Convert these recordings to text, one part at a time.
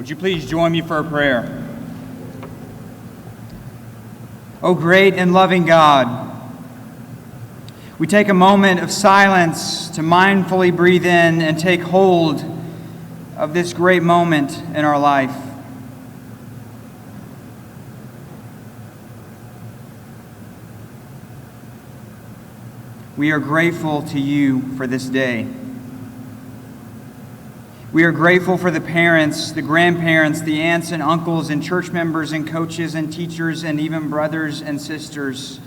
Would you please join me for a prayer? O great and loving God, we take a moment of silence to mindfully breathe in and take hold of this great moment in our life. We are grateful to you for this day. We are grateful for the parents, the grandparents, the aunts and uncles and church members and coaches and teachers and even brothers and sisters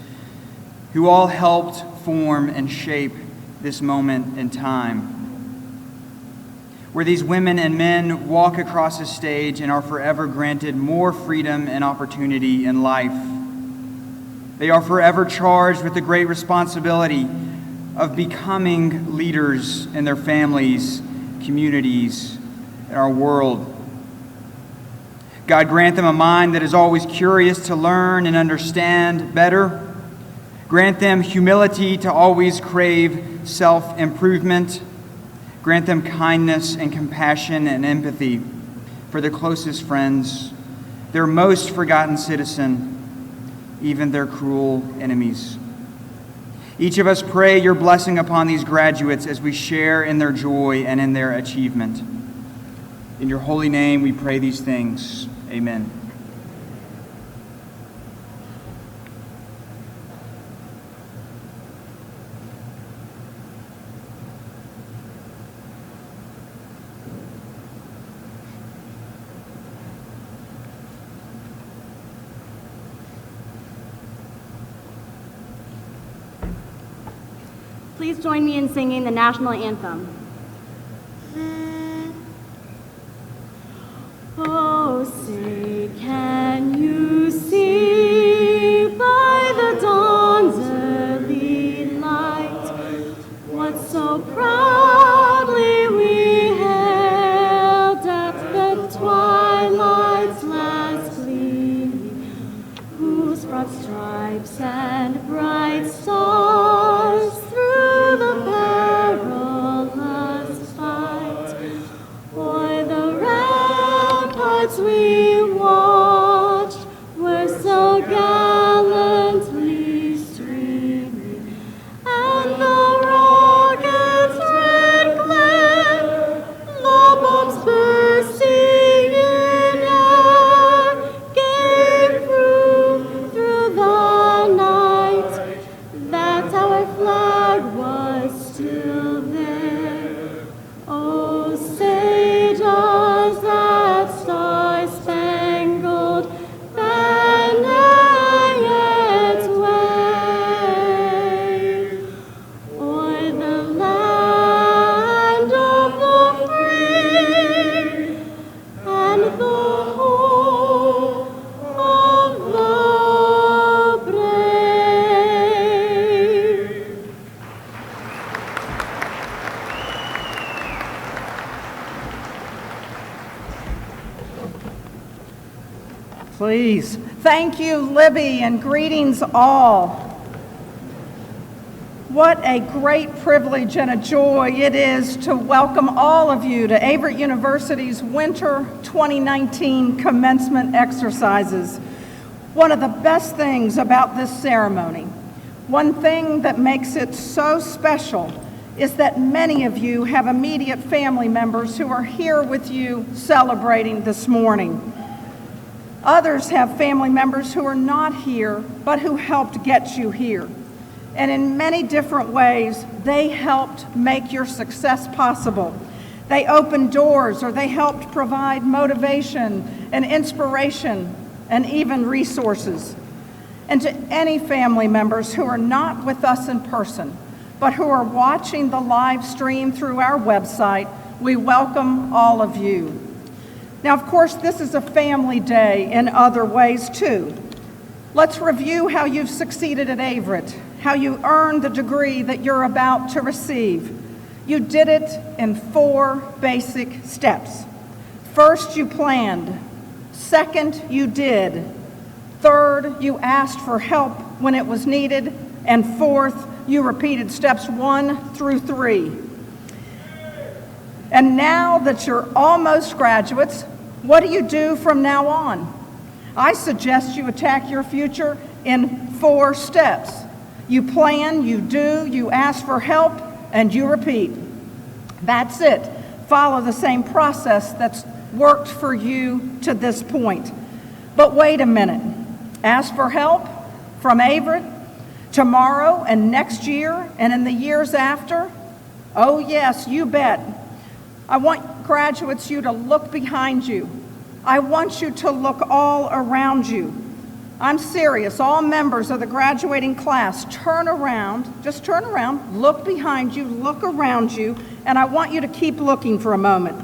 who all helped form and shape this moment in time, where these women and men walk across a stage and are forever granted more freedom and opportunity in life. They are forever charged with the great responsibility of becoming leaders in their families, communities, in our world. God, grant them a mind that is always curious to learn and understand better. Grant them humility to always crave self-improvement. Grant them kindness and compassion and empathy for their closest friends, their most forgotten citizen, even their cruel enemies. Each of us pray your blessing upon these graduates as we share in their joy and in their achievement. In your holy name we pray these things. Amen. Please join me in singing the national anthem. Oh, say, can you see by the dawn's early light what so proudly we hailed at the twilight's last gleaming, whose broad stripes and bright stars through the perilous fight o'er the ramparts we watched were so gallantly streaming, and the rocket's red glare, the bombs bursting in air, gave proof through the night that our flag was still there. Oh, say does that star-spangled banner yet wave o'er the land of the free and the home of the brave? Please. Thank you, Libby, and greetings all. What a great privilege and a joy it is to welcome all of you to Averett University's Winter 2019 Commencement exercises. One of the best things about this ceremony, one thing that makes it so special, is that many of you have immediate family members who are here with you celebrating this morning. Others have family members who are not here, but who helped get you here. And in many different ways, they helped make your success possible. They opened doors, or they helped provide motivation and inspiration and even resources. And to any family members who are not with us in person, but who are watching the live stream through our website, we welcome all of you. Now, of course, this is a family day in other ways, too. Let's review how you've succeeded at Averett, how you earned the degree that you're about to receive. You did it in 4 basic steps. First, you planned. Second, you did. Third, you asked for help when it was needed. And fourth, you repeated steps 1 through 3. And now that you're almost graduates, What do you do from now on? I suggest you attack your future in 4 steps. You plan, you do, you ask for help, and you repeat. That's it. Follow the same process that's worked for you to this point. But wait a minute. Ask for help from Averett tomorrow and next year and in the years after? Oh yes, you bet. I want graduates you to look behind you. I want you to look all around you. I'm serious. All members of the graduating class, turn around, just turn around, look behind you, look around you, and I want you to keep looking for a moment.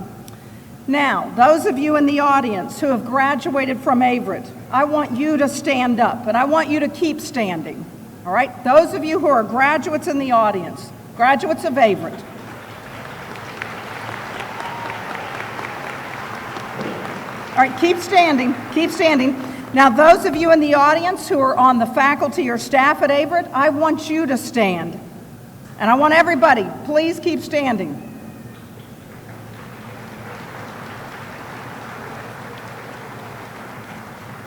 Now, those of you in the audience who have graduated from Averett, I want you to stand up, and I want you to keep standing. All right? Those of you who are graduates in the audience, graduates of Averett. All right, keep standing, keep standing. Now, those of you in the audience who are on the faculty or staff at Averett, I want you to stand. And I want everybody, please keep standing.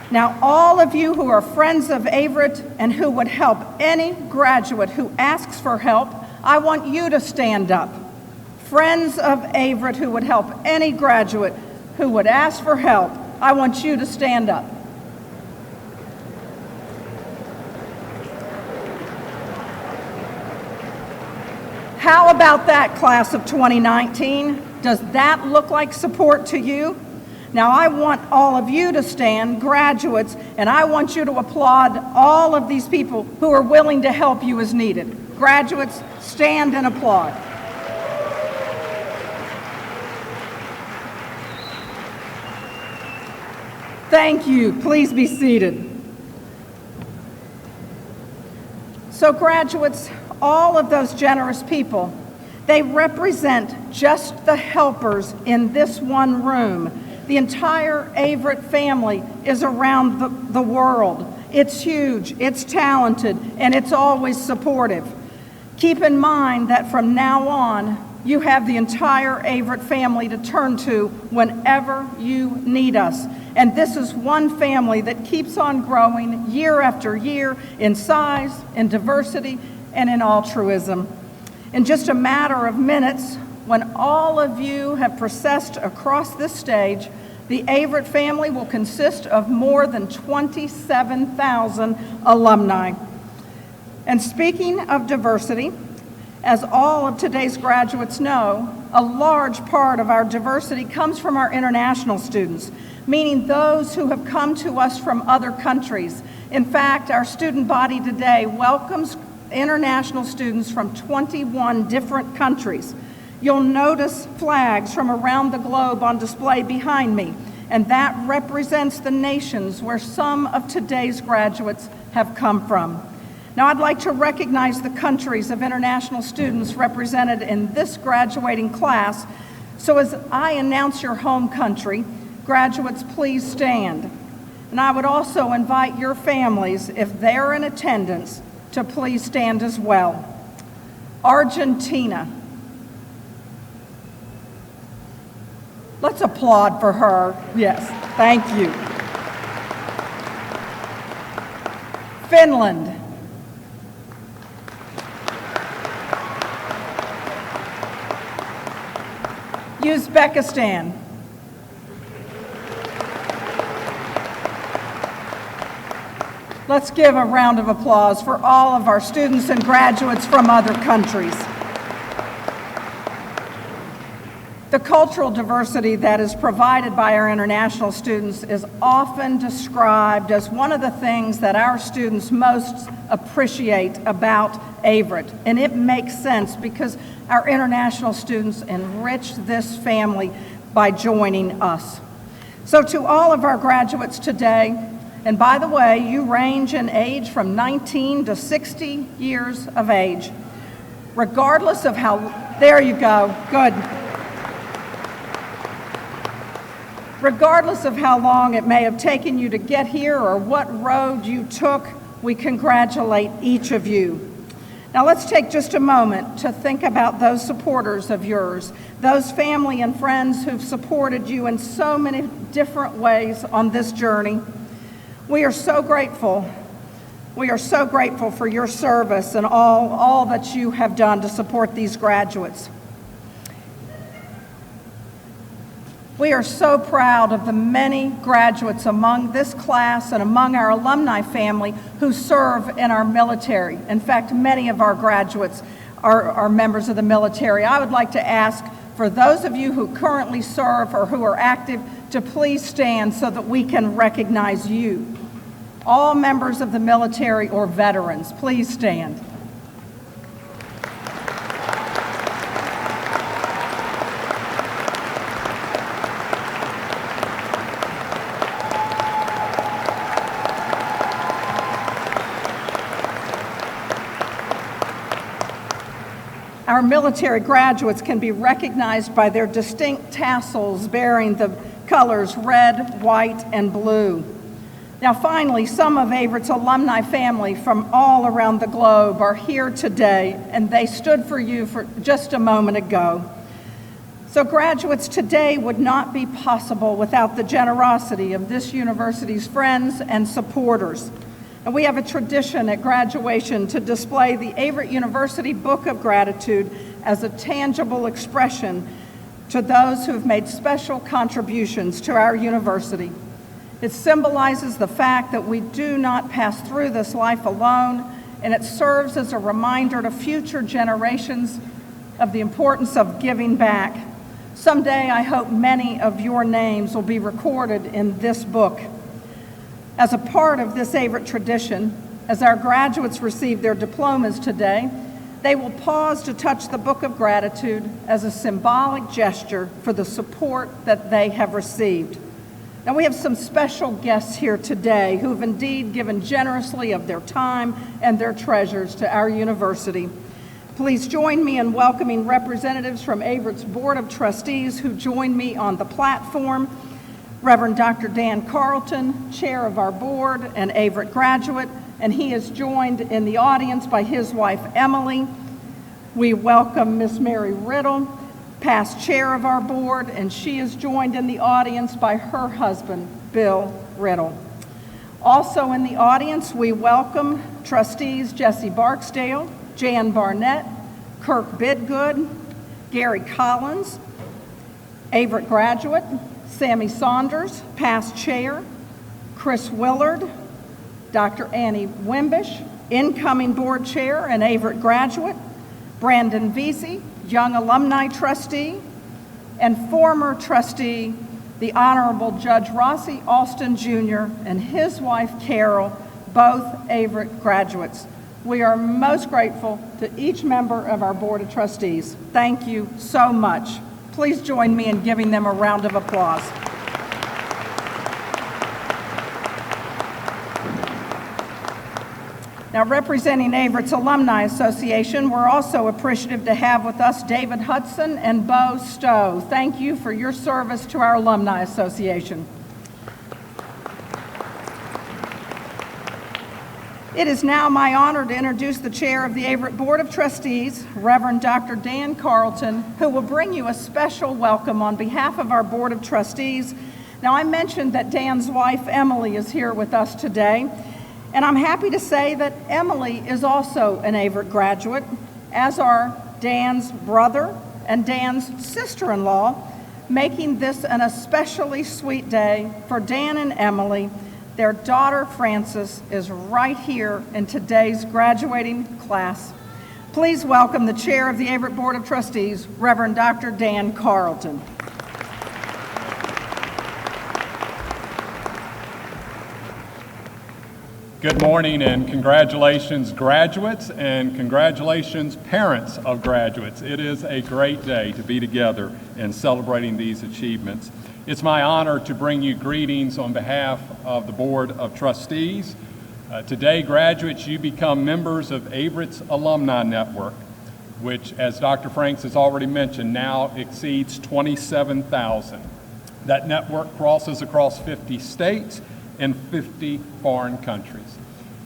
Now, all of you who are friends of Averett and who would help any graduate who asks for help, I want you to stand up. Friends of Averett who would help any graduate who would ask for help, I want you to stand up. How about that, class of 2019? Does that look like support to you? Now, I want all of you to stand, graduates, and I want you to applaud all of these people who are willing to help you as needed. Graduates, stand and applaud. Thank you. Please be seated. So, graduates, all of those generous people, they represent just the helpers in this one room. The entire Averett family is around the world. It's huge, it's talented, and it's always supportive. Keep in mind that from now on, you have the entire Averett family to turn to whenever you need us. And this is one family that keeps on growing year after year in size, in diversity, and in altruism. In just a matter of minutes, when all of you have processed across this stage, the Averett family will consist of more than 27,000 alumni. And speaking of diversity, as all of today's graduates know, a large part of our diversity comes from our international students, meaning those who have come to us from other countries. In fact, our student body today welcomes international students from 21 different countries. You'll notice flags from around the globe on display behind me, and that represents the nations where some of today's graduates have come from. Now, I'd like to recognize the countries of international students represented in this graduating class. So as I announce your home country, graduates, please stand. And I would also invite your families, if they're in attendance, to please stand as well. Argentina. Let's applaud for her. Yes, thank you. Finland. Uzbekistan. Let's give a round of applause for all of our students and graduates from other countries. The cultural diversity that is provided by our international students is often described as one of the things that our students most appreciate about Averett. And it makes sense because our international students enrich this family by joining us. So to all of our graduates today, and by the way, you range in age from 19 to 60 years of age, regardless of how, there you go, good. Regardless of how long it may have taken you to get here or what road you took, we congratulate each of you. Now let's take just a moment to think about those supporters of yours, those family and friends who've supported you in so many different ways on this journey. We are so grateful. We are so grateful for your service and all that you have done to support these graduates. We are so proud of the many graduates among this class and among our alumni family who serve in our military. In fact, many of our graduates are members of the military. I would like to ask for those of you who currently serve or who are active to please stand so that we can recognize you. All members of the military or veterans, please stand. Our military graduates can be recognized by their distinct tassels bearing the colors red, white, and blue. Now finally, some of Averett's alumni family from all around the globe are here today, and they stood for you for just a moment ago. So graduates, today would not be possible without the generosity of this university's friends and supporters. And we have a tradition at graduation to display the Averett University Book of Gratitude as a tangible expression to those who have made special contributions to our university. It symbolizes the fact that we do not pass through this life alone, and it serves as a reminder to future generations of the importance of giving back. Someday, I hope many of your names will be recorded in this book. As a part of this Averett tradition, as our graduates receive their diplomas today, they will pause to touch the Book of Gratitude as a symbolic gesture for the support that they have received. Now, we have some special guests here today who have indeed given generously of their time and their treasures to our university. Please join me in welcoming representatives from Averett's Board of Trustees who join me on the platform. Reverend Dr. Dan Carlton, chair of our board and Averett graduate, and he is joined in the audience by his wife, Emily. We welcome Miss Mary Riddle, past chair of our board, and she is joined in the audience by her husband, Bill Riddle. Also in the audience, we welcome trustees Jesse Barksdale, Jan Barnett, Kirk Bidgood, Gary Collins, Averett graduate, Sammy Saunders, past chair, Chris Willard, Dr. Annie Wimbish, incoming board chair and Averett graduate, Brandon Vesey, young alumni trustee, and former trustee, the Honorable Judge Rossi Alston Jr. and his wife Carol, both Averett graduates. We are most grateful to each member of our Board of Trustees. Thank you so much. Please join me in giving them a round of applause. Now, representing Averett's Alumni Association, we're also appreciative to have with us David Hudson and Bo Stowe. Thank you for your service to our Alumni Association. It is now my honor to introduce the chair of the Averett Board of Trustees, Reverend Dr. Dan Carlton, who will bring you a special welcome on behalf of our Board of Trustees. Now, I mentioned that Dan's wife, Emily, is here with us today, and I'm happy to say that Emily is also an Averett graduate, as are Dan's brother and Dan's sister-in-law, making this an especially sweet day for Dan and Emily. Their daughter, Frances, is right here in today's graduating class. Please welcome the chair of the Averett Board of Trustees, Reverend Dr. Dan Carlton. Good morning and congratulations, graduates, and congratulations, parents of graduates. It is a great day to be together and celebrating these achievements. It's my honor to bring you greetings on behalf of the Board of Trustees. Today, graduates, you become members of Averett's Alumni Network, which, as Dr. Franks has already mentioned, now exceeds 27,000. That network crosses across 50 states and 50 foreign countries.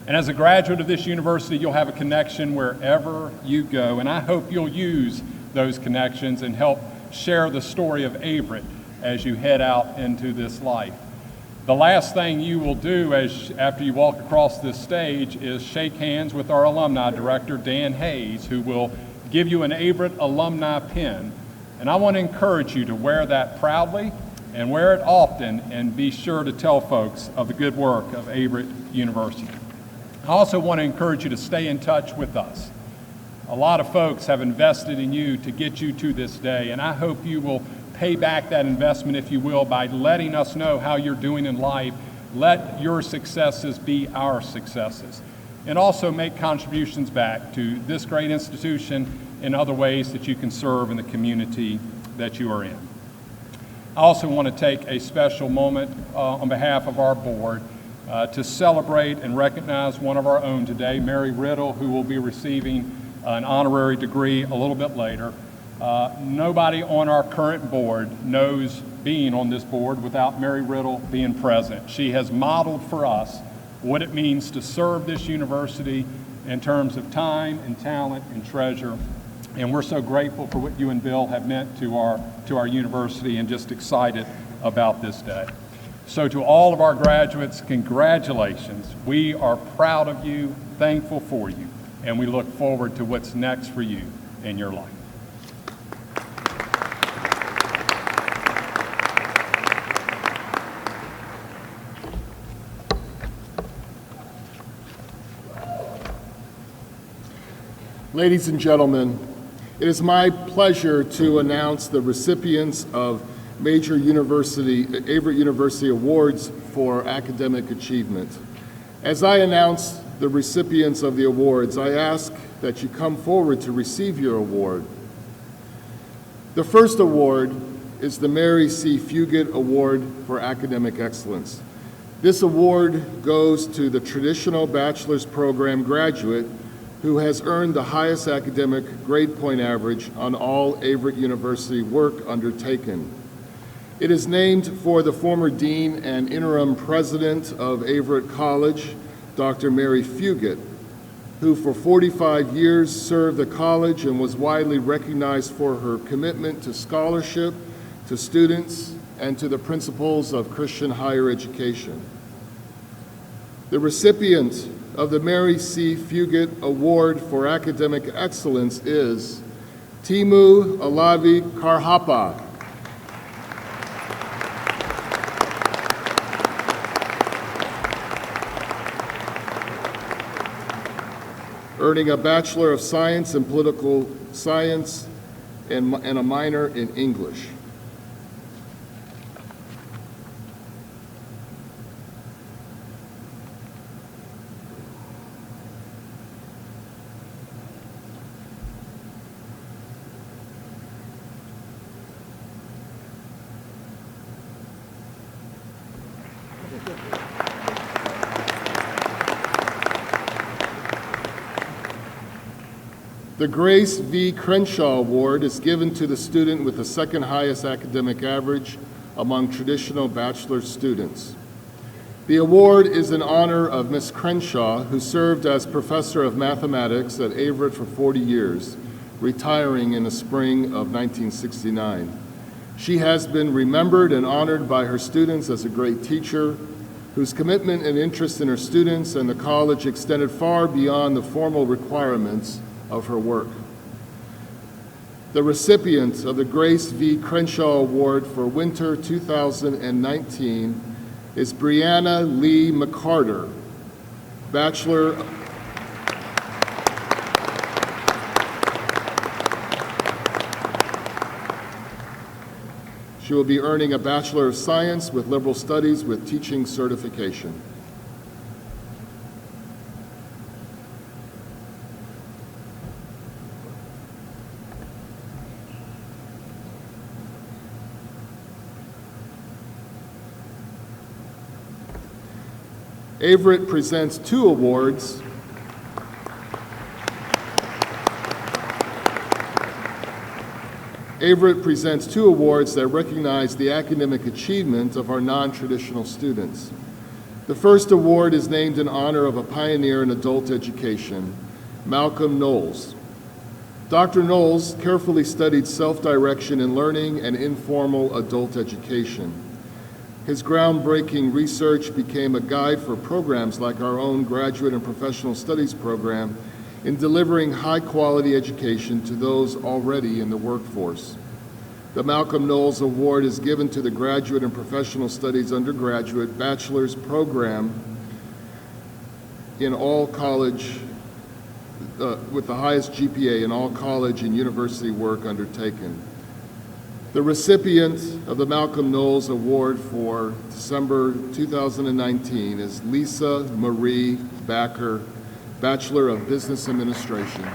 And as a graduate of this university, you'll have a connection wherever you go, and I hope you'll use those connections and help share the story of Averett as you head out into this life. The last thing you will do after you walk across this stage is shake hands with our alumni director, Dan Hayes, who will give you an Averett alumni pin. And I want to encourage you to wear that proudly and wear it often, and be sure to tell folks of the good work of Averett University. I also want to encourage you to stay in touch with us. A lot of folks have invested in you to get you to this day, and I hope you will pay back that investment, if you will, by letting us know how you're doing in life. Let your successes be our successes. And also make contributions back to this great institution in other ways that you can serve in the community that you are in. I also want to take a special moment on behalf of our board to celebrate and recognize one of our own today, Mary Riddle, who will be receiving an honorary degree a little bit later. Nobody on our current board knows being on this board without Mary Riddle being present. She has modeled for us what it means to serve this university in terms of time and talent and treasure. And we're so grateful for what you and Bill have meant to our university, and just excited about this day. So to all of our graduates, congratulations. We are proud of you, thankful for you, and we look forward to what's next for you in your life. Ladies and gentlemen, it is my pleasure to announce the recipients of major Averett University Awards for academic achievement. As I announce the recipients of the awards, I ask that you come forward to receive your award. The first award is the Mary C. Fugate Award for Academic Excellence. This award goes to the traditional bachelor's program graduate who has earned the highest academic grade point average on all Averett University work undertaken. It is named for the former dean and interim president of Averett College, Dr. Mary Fugate, who for 45 years served the college and was widely recognized for her commitment to scholarship, to students, and to the principles of Christian higher education. The recipient of the Mary C. Fugate Award for Academic Excellence is Timu Alavi Karhapa. Earning a Bachelor of Science in Political Science and a minor in English. The Grace V. Crenshaw Award is given to the student with the second highest academic average among traditional bachelor students. The award is in honor of Ms. Crenshaw, who served as professor of mathematics at Averett for 40 years, retiring in the spring of 1969. She has been remembered and honored by her students as a great teacher, whose commitment and interest in her students and the college extended far beyond the formal requirements of her work. The recipient of the Grace V. Crenshaw Award for Winter 2019 is Brianna Lee McCarter, Bachelor. She will be earning a Bachelor of Science with Liberal Studies with teaching certification. Averett presents two awards. Averett presents two awards that recognize the academic achievement of our non-traditional students. The first award is named in honor of a pioneer in adult education, Malcolm Knowles. Dr. Knowles carefully studied self-direction in learning and informal adult education. His groundbreaking research became a guide for programs like our own Graduate and Professional Studies program in delivering high-quality education to those already in the workforce. The Malcolm Knowles Award is given to the Graduate and Professional Studies undergraduate bachelor's program in all college, with the highest GPA in all college and university work undertaken. The recipient of the Malcolm Knowles Award for December 2019 is Lisa Marie Backer, Bachelor of Business Administration.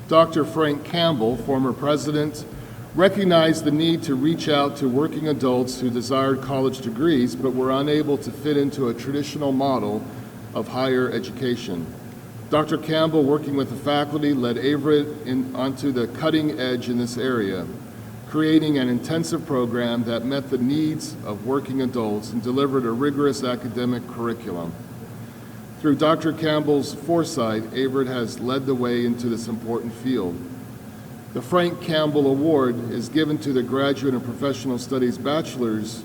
Dr. Frank Campbell, former president, recognized the need to reach out to working adults who desired college degrees but were unable to fit into a traditional model of higher education. Dr. Campbell, working with the faculty, led Averett onto the cutting edge in this area, creating an intensive program that met the needs of working adults and delivered a rigorous academic curriculum. Through Dr. Campbell's foresight, Averett has led the way into this important field. The Frank Campbell Award is given to the Graduate and Professional Studies bachelor's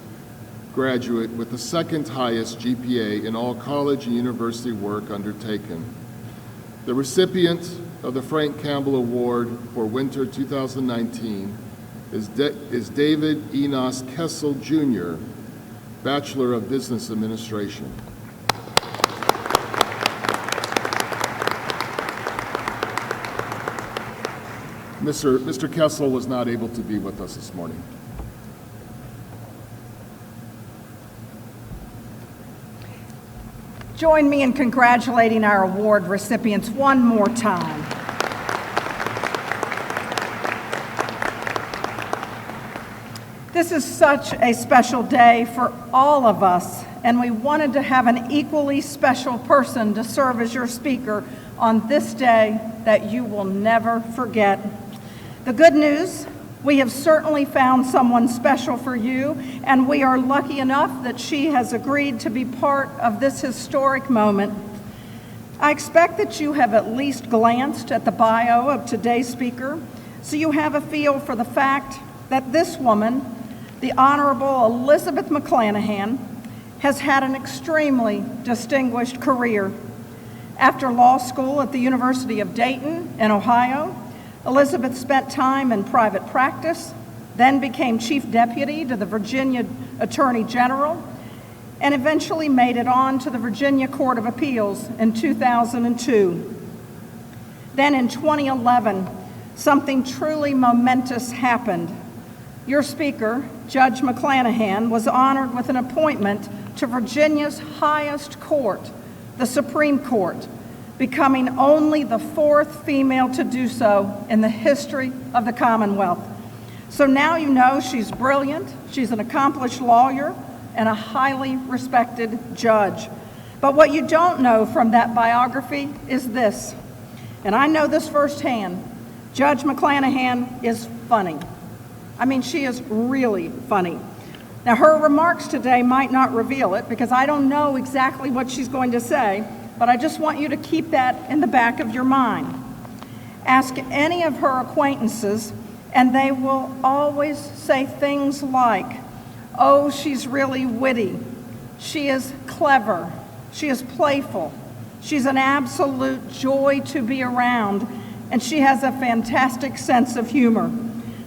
graduate with the second highest GPA in all college and university work undertaken. The recipient of the Frank Campbell Award for winter 2019 is David Enos Kessel, Jr., Bachelor of Business Administration. Mr. Kessel was not able to be with us this morning. Join me in congratulating our award recipients one more time. This is such a special day for all of us, and we wanted to have an equally special person to serve as your speaker on this day that you will never forget. The good news, we have certainly found someone special for you, and we are lucky enough that she has agreed to be part of this historic moment. I expect that you have at least glanced at the bio of today's speaker, so you have a feel for the fact that this woman, the Honorable Elizabeth McClanahan, has had an extremely distinguished career. After law school at the University of Dayton in Ohio, Elizabeth spent time in private practice, then became Chief Deputy to the Virginia Attorney General, and eventually made it on to the Virginia Court of Appeals in 2002. Then in 2011, something truly momentous happened. Your speaker, Judge McClanahan, was honored with an appointment to Virginia's highest court, the Supreme Court, becoming only the fourth female to do so in the history of the Commonwealth. So now you know she's brilliant, she's an accomplished lawyer, and a highly respected judge. But what you don't know from that biography is this, and I know this firsthand: Judge McClanahan is funny. I mean, she is really funny. Now, her remarks today might not reveal it because I don't know exactly what she's going to say, but I just want you to keep that in the back of your mind. Ask any of her acquaintances, and they will always say things like, oh, she's really witty, she is clever, she is playful, she's an absolute joy to be around, and she has a fantastic sense of humor.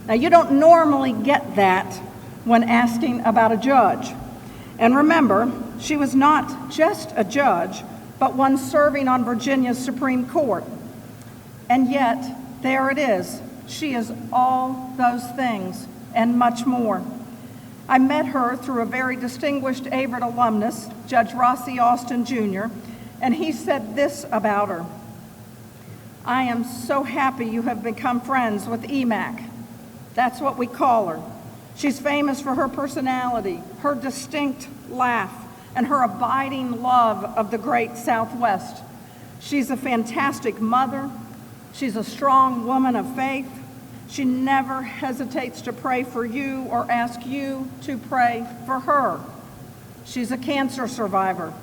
Now, you don't normally get that when asking about a judge. And remember, she was not just a judge, but one serving on Virginia's Supreme Court. And yet, there it is. She is all those things and much more. I met her through a very distinguished Averett alumnus, Judge Rossi Austin Jr., and he said this about her: "I am so happy you have become friends with EMAC." That's what we call her. She's famous for her personality, her distinct laugh, and her abiding love of the great Southwest. She's a fantastic mother. She's a strong woman of faith. She never hesitates to pray for you or ask you to pray for her. She's a cancer survivor.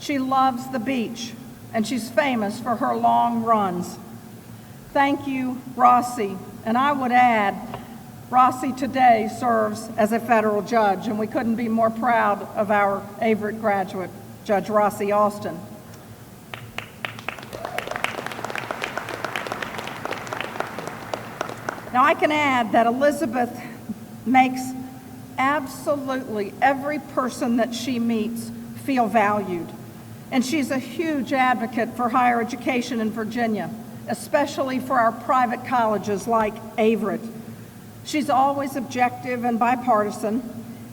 She loves the beach, and she's famous for her long runs. Thank you, Rossi. And I would add, Rossi today serves as a federal judge, and we couldn't be more proud of our Averett graduate, Judge Rossi Austin. Now, I can add that Elizabeth makes absolutely every person that she meets feel valued. And she's a huge advocate for higher education in Virginia, especially for our private colleges like Averett. She's always objective and bipartisan,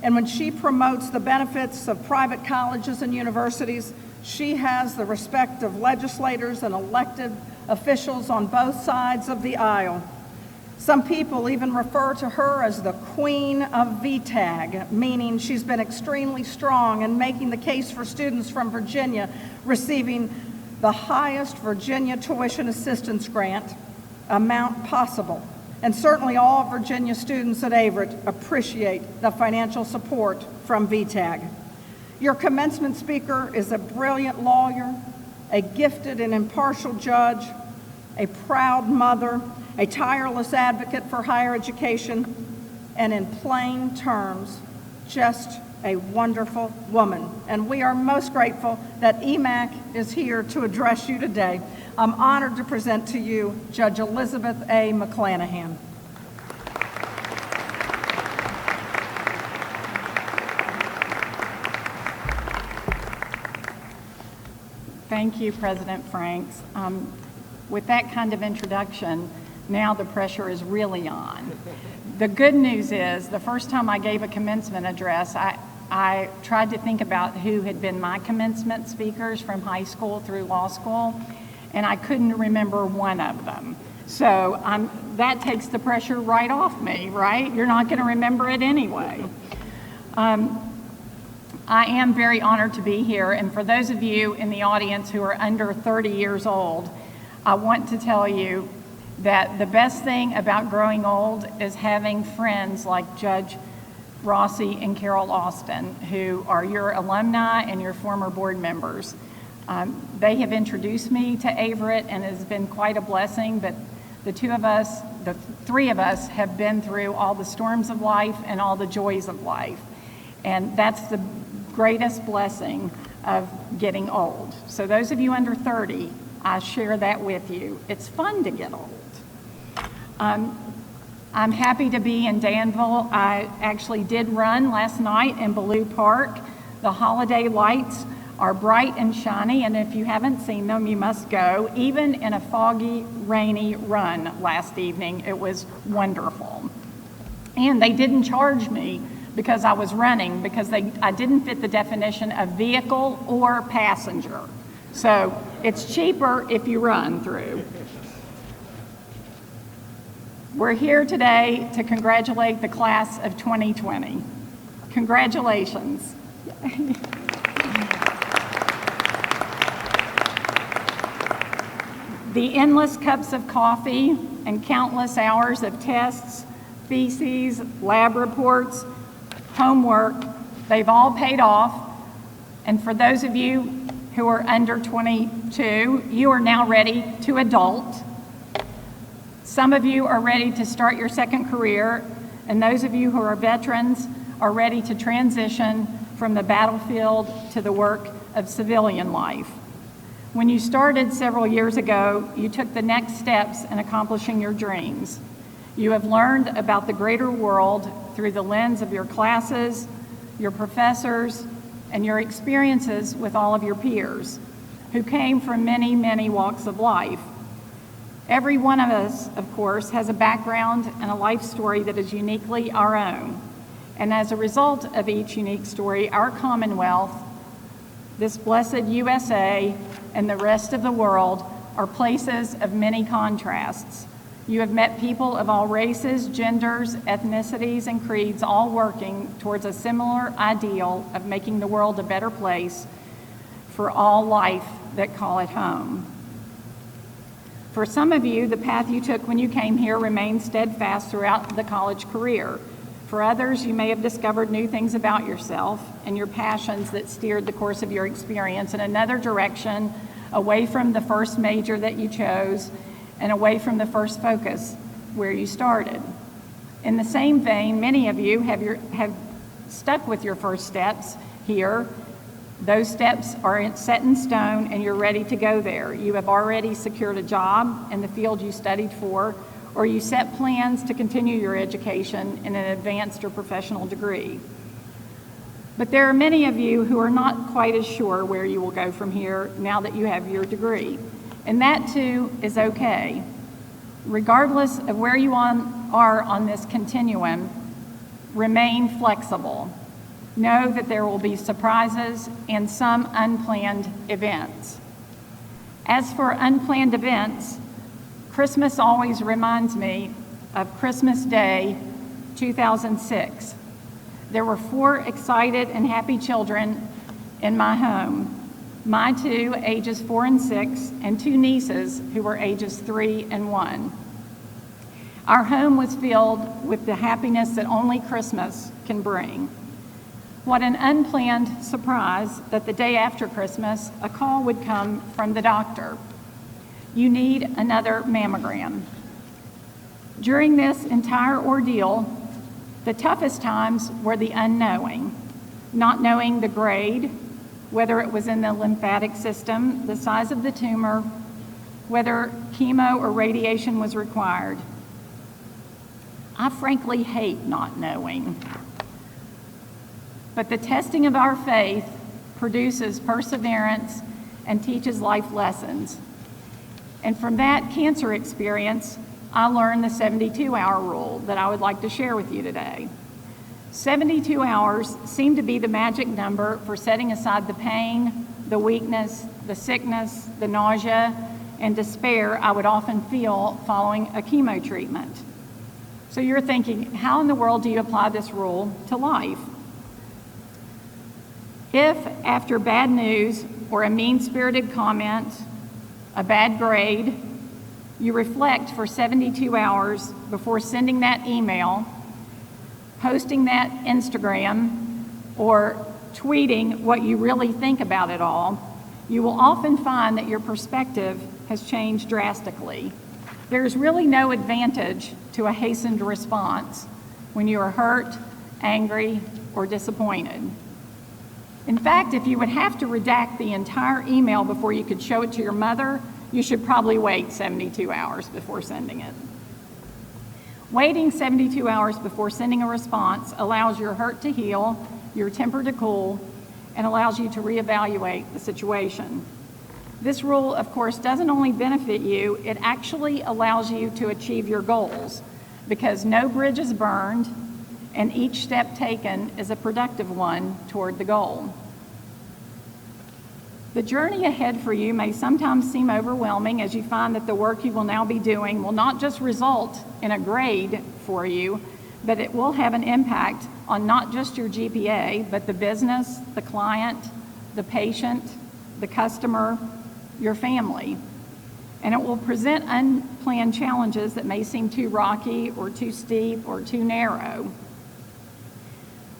and when she promotes the benefits of private colleges and universities, she has the respect of legislators and elected officials on both sides of the aisle. Some people even refer to her as the Queen of VTAG, meaning she's been extremely strong in making the case for students from Virginia receiving the highest Virginia tuition assistance grant amount possible. And certainly all Virginia students at Averett appreciate the financial support from VTAG. Your commencement speaker is a brilliant lawyer, a gifted and impartial judge, a proud mother, a tireless advocate for higher education, and in plain terms, just a wonderful woman. And we are most grateful that EMAC is here to address you today. I'm honored to present to you Judge Elizabeth A. McClanahan. Thank you, President Franks. With that kind of introduction, now the pressure is really on. The good news is, the first time I gave a commencement address, I tried to think about who had been my commencement speakers from high school through law school, and I couldn't remember one of them. So that takes the pressure right off me, right? You're not going to remember it anyway. I am very honored to be here, and for those of you in the audience who are under 30 years old, I want to tell you that the best thing about growing old is having friends like Judge Rossi and Carol Austin, who are your alumni and your former board members. They have introduced me to Averett, and it has been quite a blessing, but the three of us have been through all the storms of life and all the joys of life. And that's the greatest blessing of getting old. So those of you under 30, I share that with you. It's fun to get old. I'm happy to be in Danville. I actually did run last night in Ballou Park. The holiday lights are bright and shiny, and if you haven't seen them, you must go. Even in a foggy, rainy run last evening, it was wonderful. And they didn't charge me because I was running, because I didn't fit the definition of vehicle or passenger. So it's cheaper if you run through. We're here today to congratulate the class of 2020. Congratulations. The endless cups of coffee and countless hours of tests, theses, lab reports, homework, they've all paid off. And for those of you who are under 22, you are now ready to adult. Some of you are ready to start your second career, and those of you who are veterans are ready to transition from the battlefield to the work of civilian life. When you started several years ago, you took the next steps in accomplishing your dreams. You have learned about the greater world through the lens of your classes, your professors, and your experiences with all of your peers, who came from many, many walks of life. Every one of us, of course, has a background and a life story that is uniquely our own. And as a result of each unique story, our Commonwealth, this blessed USA, and the rest of the world are places of many contrasts. You have met people of all races, genders, ethnicities, and creeds, all working towards a similar ideal of making the world a better place for all life that call it home. For some of you, the path you took when you came here remains steadfast throughout the college career. For others, you may have discovered new things about yourself and your passions that steered the course of your experience in another direction, away from the first major that you chose and away from the first focus where you started. In the same vein, many of you have stuck with your first steps here. Those steps are set in stone and you're ready to go there. You have already secured a job in the field you studied for, or you set plans to continue your education in an advanced or professional degree. But there are many of you who are not quite as sure where you will go from here now that you have your degree. And that too is okay. Regardless of where you are on this continuum, remain flexible. Know that there will be surprises and some unplanned events. As for unplanned events, Christmas always reminds me of Christmas Day 2006. There were 4 excited and happy children in my home. My 2, ages 4 and 6, and 2 nieces who were ages 3 and 1. Our home was filled with the happiness that only Christmas can bring. What an unplanned surprise that the day after Christmas, a call would come from the doctor. You need another mammogram. During this entire ordeal, the toughest times were the unknowing, not knowing the grade, whether it was in the lymphatic system, the size of the tumor, whether chemo or radiation was required. I frankly hate not knowing. But the testing of our faith produces perseverance and teaches life lessons. And from that cancer experience, I learned the 72-hour rule that I would like to share with you today. 72 hours seemed to be the magic number for setting aside the pain, the weakness, the sickness, the nausea, and despair I would often feel following a chemo treatment. So you're thinking, how in the world do you apply this rule to life? If, after bad news or a mean-spirited comment, a bad grade, you reflect for 72 hours before sending that email, posting that Instagram, or tweeting what you really think about it all, you will often find that your perspective has changed drastically. There's really no advantage to a hastened response when you are hurt, angry, or disappointed. In fact, if you would have to redact the entire email before you could show it to your mother, you should probably wait 72 hours before sending it. Waiting 72 hours before sending a response allows your hurt to heal, your temper to cool, and allows you to reevaluate the situation. This rule, of course, doesn't only benefit you, it actually allows you to achieve your goals, because no bridge is burned, and each step taken is a productive one toward the goal. The journey ahead for you may sometimes seem overwhelming as you find that the work you will now be doing will not just result in a grade for you, but it will have an impact on not just your GPA, but the business, the client, the patient, the customer, your family. And it will present unplanned challenges that may seem too rocky or too steep or too narrow.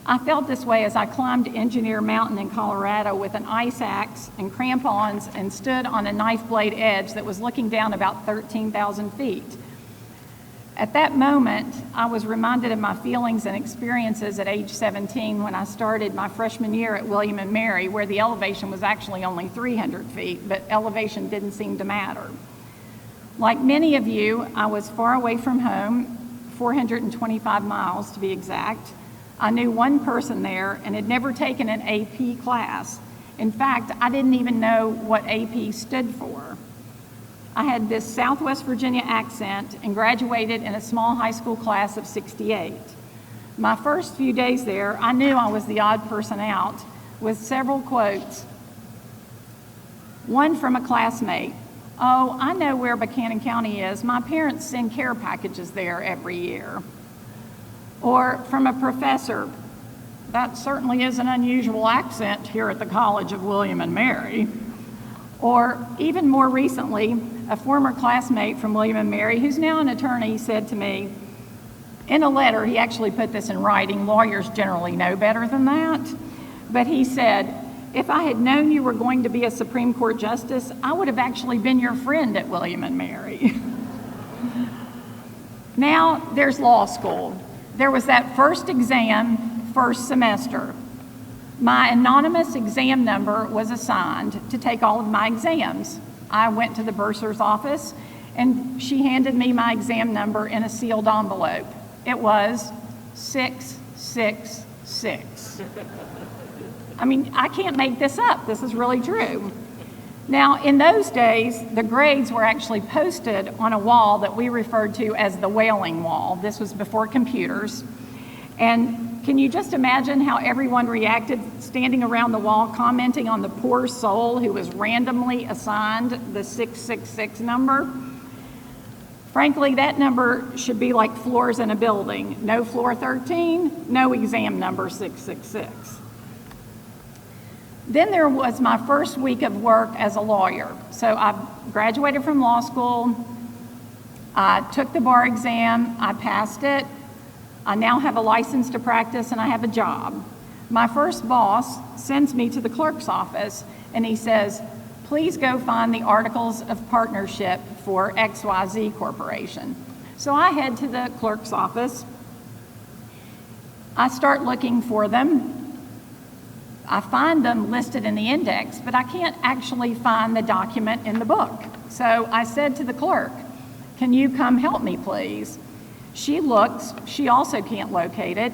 I felt this way as I climbed Engineer Mountain in Colorado with an ice axe and crampons and stood on a knife blade edge that was looking down about 13,000 feet. At that moment, I was reminded of my feelings and experiences at age 17 when I started my freshman year at William & Mary, where the elevation was actually only 300 feet, but elevation didn't seem to matter. Like many of you, I was far away from home, 425 miles to be exact. I knew one person there and had never taken an AP class. In fact, I didn't even know what AP stood for. I had this Southwest Virginia accent and graduated in a small high school class of 68. My first few days there, I knew I was the odd person out, with several quotes. One from a classmate, "Oh, I know where Buchanan County is. My parents send care packages there every year." Or from a professor, "That certainly is an unusual accent here at the College of William and Mary." Or even more recently, a former classmate from William and Mary, who's now an attorney, said to me, in a letter, he actually put this in writing, lawyers generally know better than that, but he said, "If I had known you were going to be a Supreme Court justice, I would have actually been your friend at William and Mary." Now there's law school. There was that first exam, first semester. My anonymous exam number was assigned to take all of my exams. I went to the bursar's office and she handed me my exam number in a sealed envelope. It was 666. I mean, I can't make this up. This is really true. Now, in those days, the grades were actually posted on a wall that we referred to as the wailing wall. This was before computers. And can you just imagine how everyone reacted standing around the wall commenting on the poor soul who was randomly assigned the 666 number? Frankly, that number should be like floors in a building. No floor 13, no exam number 666. Then there was my first week of work as a lawyer. So I graduated from law school, I took the bar exam, I passed it, I now have a license to practice and I have a job. My first boss sends me to the clerk's office and he says, "Please go find the articles of partnership for XYZ Corporation." So I head to the clerk's office. I start looking for them. I find them listed in the index, but I can't actually find the document in the book. So I said to the clerk, "Can you come help me, please?" She looks, she also can't locate it.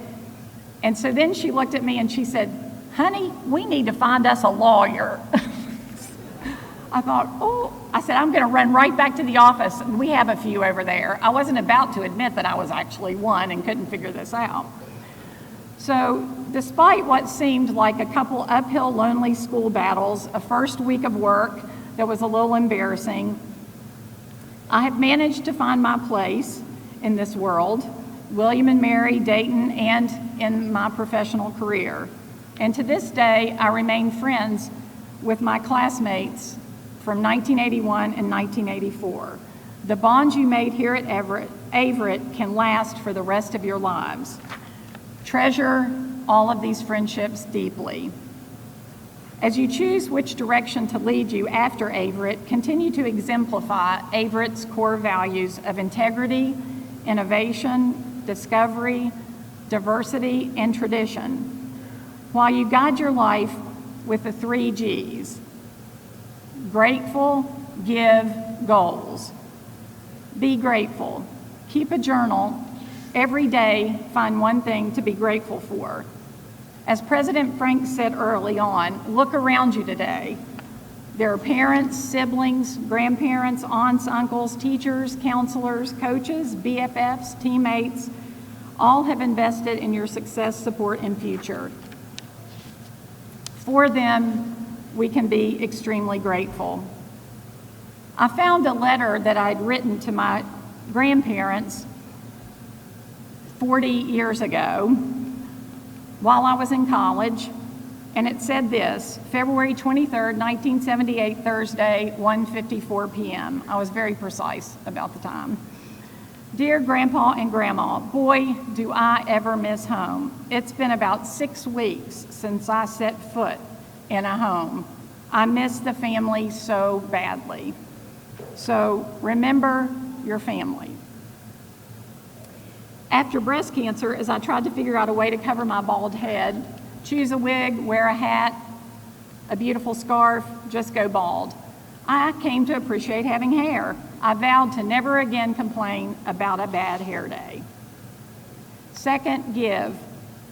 And so then she looked at me and she said, "Honey, we need to find us a lawyer." I thought, I said, "I'm going to run right back to the office. We have a few over there." I wasn't about to admit that I was actually one and couldn't figure this out. So despite what seemed like a couple uphill, lonely school battles, a first week of work that was a little embarrassing, I have managed to find my place in this world, William and Mary, Dayton, and in my professional career. And to this day, I remain friends with my classmates from 1981 and 1984. The bonds you made here at Averett can last for the rest of your lives. Treasure all of these friendships deeply. As you choose which direction to lead you after Averett, continue to exemplify Averett's core values of integrity, innovation, discovery, diversity, and tradition, while you guide your life with the 3 G's: grateful, give, goals. Be grateful. Keep a journal. Every day, find one thing to be grateful for. As President Frank said early on, look around you today. There are parents, siblings, grandparents, aunts, uncles, teachers, counselors, coaches, BFFs, teammates. All have invested in your success, support, and future. For them, we can be extremely grateful. I found a letter that I'd written to my grandparents 40 years ago while I was in college, and it said this: February 23rd, 1978, Thursday, 1:54 p.m. I was very precise about the time. Dear Grandpa and Grandma, boy, do I ever miss home. It's been about 6 weeks since I set foot in a home. I miss the family so badly. So remember your family. After breast cancer, as I tried to figure out a way to cover my bald head, choose a wig, wear a hat, a beautiful scarf, just go bald, I came to appreciate having hair. I vowed to never again complain about a bad hair day. Second, give.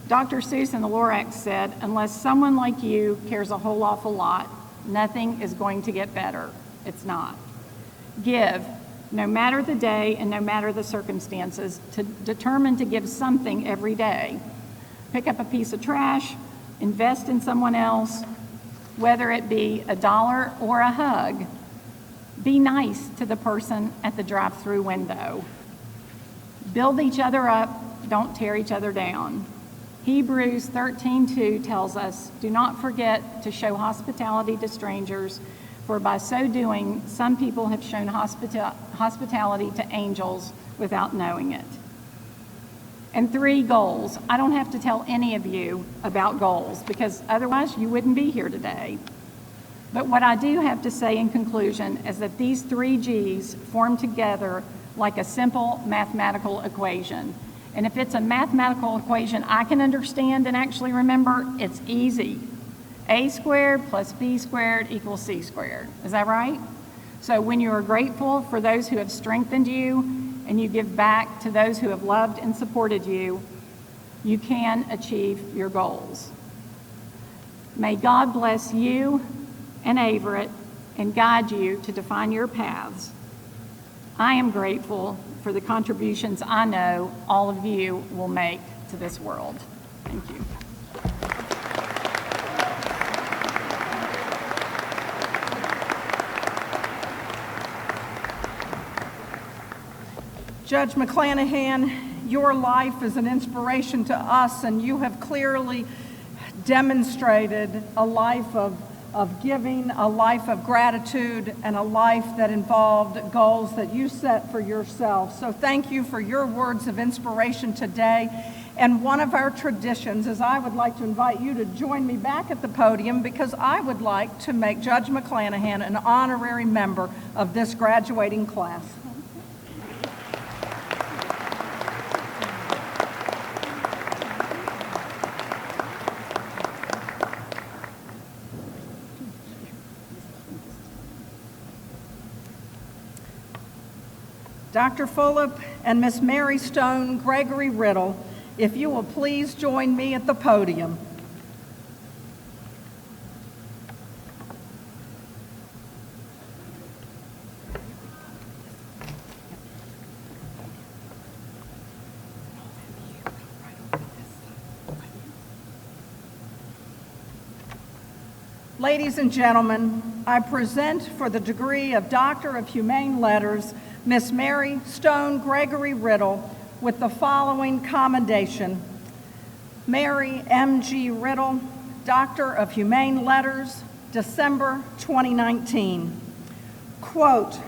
Dr. Seuss in the Lorax said, unless someone like you cares a whole awful lot, nothing is going to get better. It's not. Give. no matter the day and no matter the circumstances, determined to give something every day. Pick up a piece of trash, invest in someone else, whether it be $1 or a hug. Be nice to the person at the drive-through window. Build each other up, don't tear each other down. Hebrews 13:2 tells us, do not forget to show hospitality to strangers, for by so doing, some people have shown hospitality to angels without knowing it. And 3, goals. I don't have to tell any of you about goals because otherwise you wouldn't be here today. But what I do have to say in conclusion is that these 3 G's form together like a simple mathematical equation. And if it's a mathematical equation I can understand and actually remember, it's easy. A squared plus B squared equals C squared. Is that right? So when you are grateful for those who have strengthened you and you give back to those who have loved and supported you, you can achieve your goals. May God bless you and Averett and guide you to define your paths. I am grateful for the contributions I know all of you will make to this world. Thank you. Judge McClanahan, your life is an inspiration to us, and you have clearly demonstrated a life of giving, a life of gratitude, and a life that involved goals that you set for yourself. So thank you for your words of inspiration today. And one of our traditions is I would like to invite you to join me back at the podium because I would like to make Judge McClanahan an honorary member of this graduating class. Dr. Fulop and Miss Mary Stone Gregory Riddle, if you will please join me at the podium. Ladies and gentlemen, I present for the degree of Doctor of Humane Letters, Miss Mary Stone Gregory Riddle, with the following commendation. Mary M.G. Riddle, Doctor of Humane Letters, December 2019. Quote,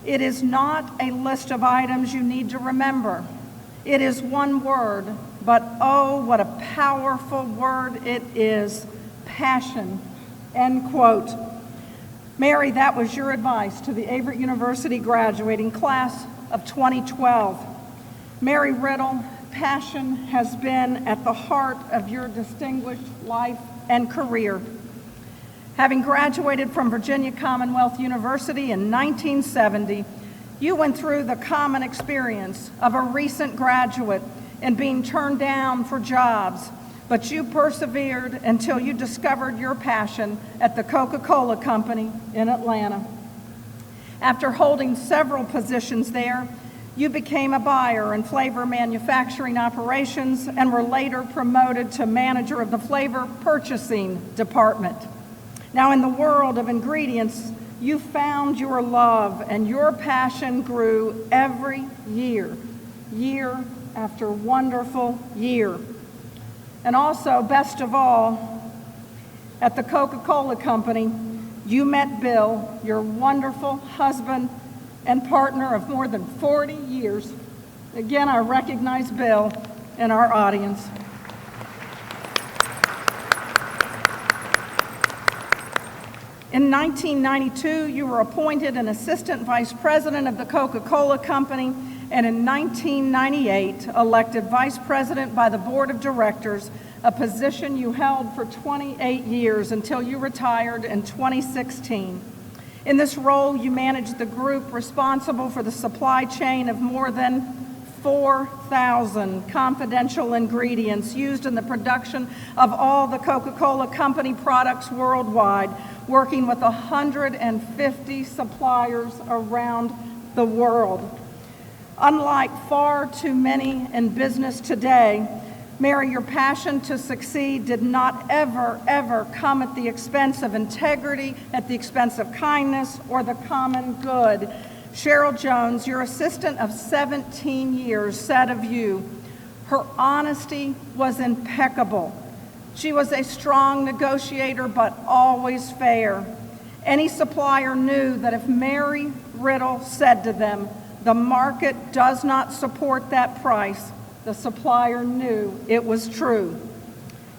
"It is not a list of items you need to remember. It is one word, but oh, what a powerful word it is, passion." End quote. Mary, that was your advice to the Averett University graduating class of 2012. Mary Riddle, passion has been at the heart of your distinguished life and career. Having graduated from Virginia Commonwealth University in 1970, you went through the common experience of a recent graduate and being turned down for jobs, but you persevered until you discovered your passion at the Coca-Cola Company in Atlanta. After holding several positions there, you became a buyer in flavor manufacturing operations and were later promoted to manager of the flavor purchasing department. Now, in the world of ingredients, you found your love and your passion grew every year, year after wonderful year. And also, best of all, at the Coca-Cola Company, you met Bill, your wonderful husband and partner of more than 40 years. Again, I recognize Bill in our audience. In 1992, you were appointed an assistant vice president of the Coca-Cola Company, and in 1998, elected vice president by the board of directors, a position you held for 28 years until you retired in 2016. In this role, you managed the group responsible for the supply chain of more than 4,000 confidential ingredients used in the production of all the Coca-Cola Company products worldwide, working with 150 suppliers around the world. Unlike far too many in business today, Mary, your passion to succeed did not ever come at the expense of integrity, at the expense of kindness, or the common good. Cheryl Jones, your assistant of 17 years, said of you, her honesty was impeccable. She was a strong negotiator, but always fair. Any supplier knew that if Mary Riddle said to them, the market does not support that price, the supplier knew it was true.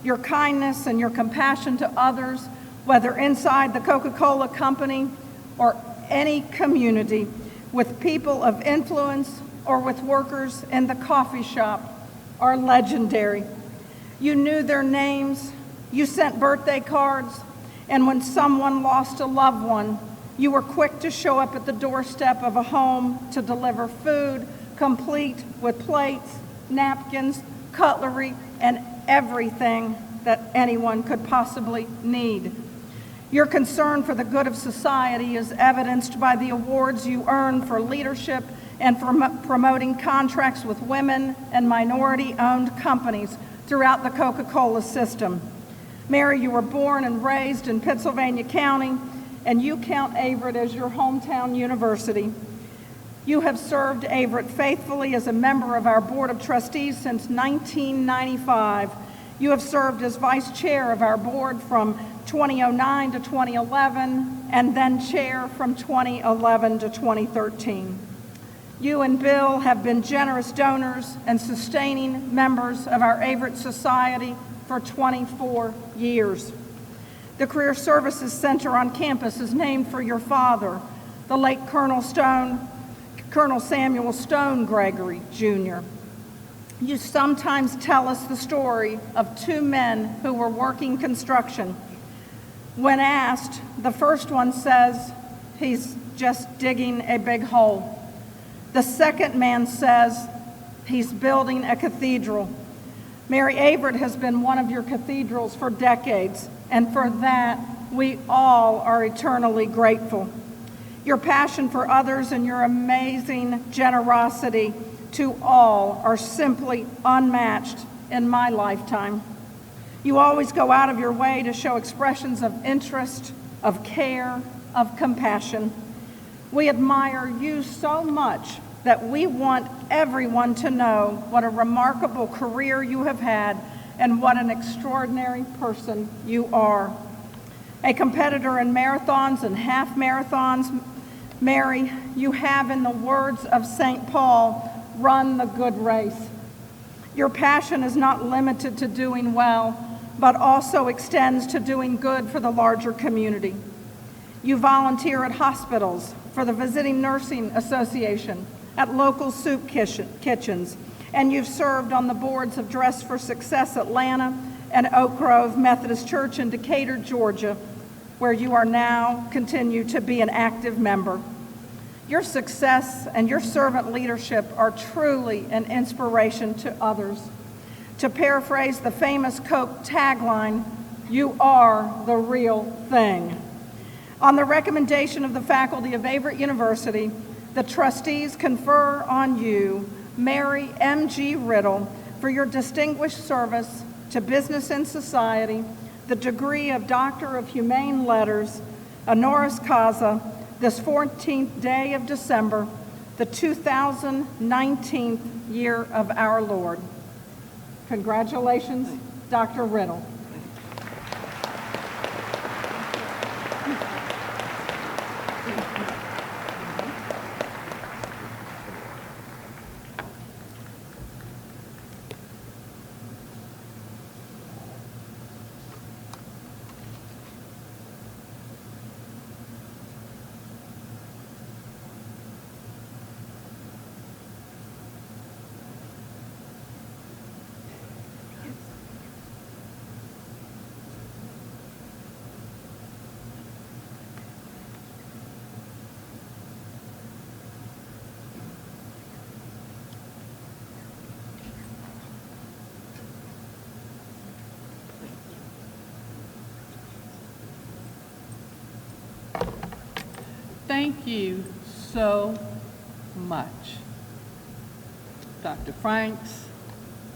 Your kindness and your compassion to others, whether inside the Coca-Cola company or any community, with people of influence or with workers in the coffee shop, are legendary. You knew their names, you sent birthday cards, and when someone lost a loved one, you were quick to show up at the doorstep of a home to deliver food, complete with plates, napkins, cutlery, and everything that anyone could possibly need. Your concern for the good of society is evidenced by the awards you earn for leadership and for promoting contracts with women and minority-owned companies throughout the Coca-Cola system. Mary, you were born and raised in Pittsylvania County, and you count Averett as your hometown university. You have served Averett faithfully as a member of our Board of Trustees since 1995. You have served as vice chair of our board from 2009 to 2011, and then chair from 2011 to 2013. You and Bill have been generous donors and sustaining members of our Averett Society for 24 years. The Career Services Center on campus is named for your father, the late Colonel Samuel Stone Gregory, Jr. You sometimes tell us the story of two men who were working construction. When asked, the first one says he's just digging a big hole. The second man says he's building a cathedral. Mary, Averett has been one of your cathedrals for decades, and for that, we all are eternally grateful. Your passion for others and your amazing generosity to all are simply unmatched in my lifetime. You always go out of your way to show expressions of interest, of care, of compassion. We admire you so much that we want everyone to know what a remarkable career you have had and what an extraordinary person you are. A competitor in marathons and half marathons, Mary, you have, in the words of St. Paul, run the good race. Your passion is not limited to doing well, but also extends to doing good for the larger community. You volunteer at hospitals, for the Visiting Nursing Association, at local soup kitchens, and you've served on the boards of Dress for Success Atlanta and Oak Grove Methodist Church in Decatur, Georgia, where you are now continue to be an active member. Your success and your servant leadership are truly an inspiration to others. To paraphrase the famous Coke tagline, you are the real thing. On the recommendation of the faculty of Averett University, the trustees confer on you, Mary M.G. Riddle, for your distinguished service to business and society, the degree of Doctor of Humane Letters, honoris causa, this 14th day of December, the 2019 year of our Lord. Congratulations, Dr. Riddle. Thank you so much. Dr. Franks,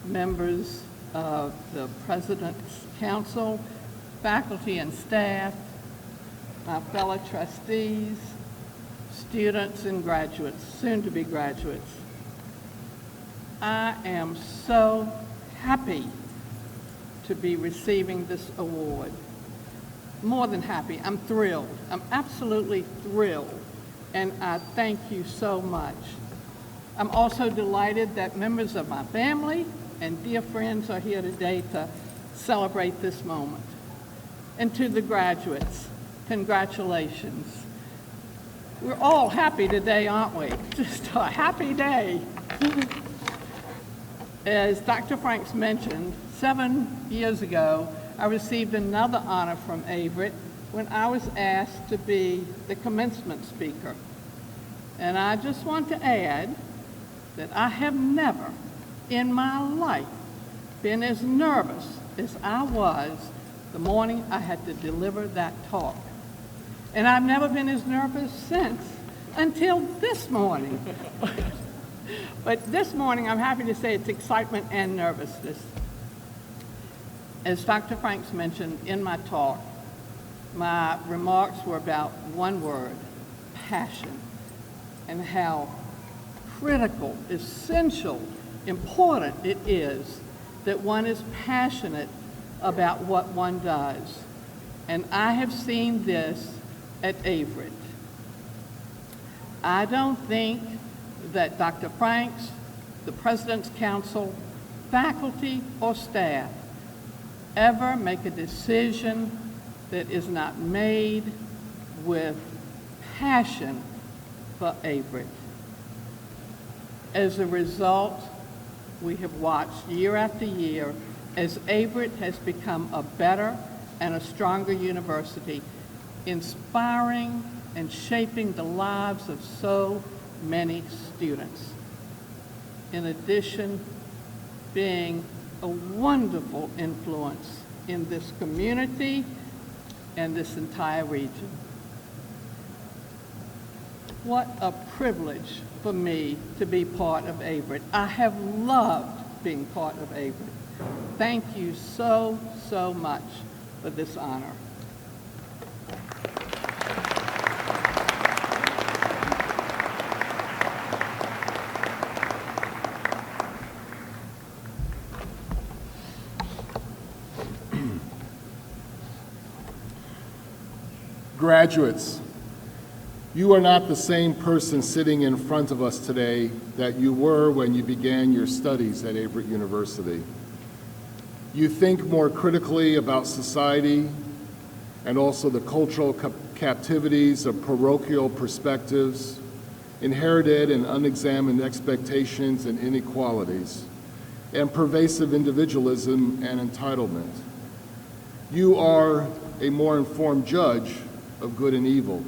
members of the President's Council, faculty and staff, my fellow trustees, students and graduates, soon-to-be graduates. I am so happy to be receiving this award. More than happy, I'm thrilled. I'm absolutely thrilled, and I thank you so much. I'm also delighted that members of my family and dear friends are here today to celebrate this moment. And to the graduates, congratulations. We're all happy today, aren't we? Just a happy day. As Dr. Franks mentioned, 7 years ago, I received another honor from Averett when I was asked to be the commencement speaker. And I just want to add that I have never in my life been as nervous as I was the morning I had to deliver that talk. And I've never been as nervous since, until this morning. But this morning, I'm happy to say it's excitement and nervousness. As Dr. Franks mentioned in my talk, my remarks were about one word, passion, and how critical, essential, important it is that one is passionate about what one does. And I have seen this at Averett. I don't think that Dr. Franks, the President's Council, faculty, or staff ever make a decision that is not made with passion for Averett. As a result, we have watched year after year as Averett has become a better and a stronger university, inspiring and shaping the lives of so many students. In addition, being a wonderful influence in this community and this entire region. What a privilege for me to be part of Averett. I have loved being part of Averett. Thank you so, so much for this honor. Graduates, you are not the same person sitting in front of us today that you were when you began your studies at Averett University. You think more critically about society and also the cultural captivities of parochial perspectives, inherited and unexamined expectations and inequalities, and pervasive individualism and entitlement. You are a more informed judge of good and evil,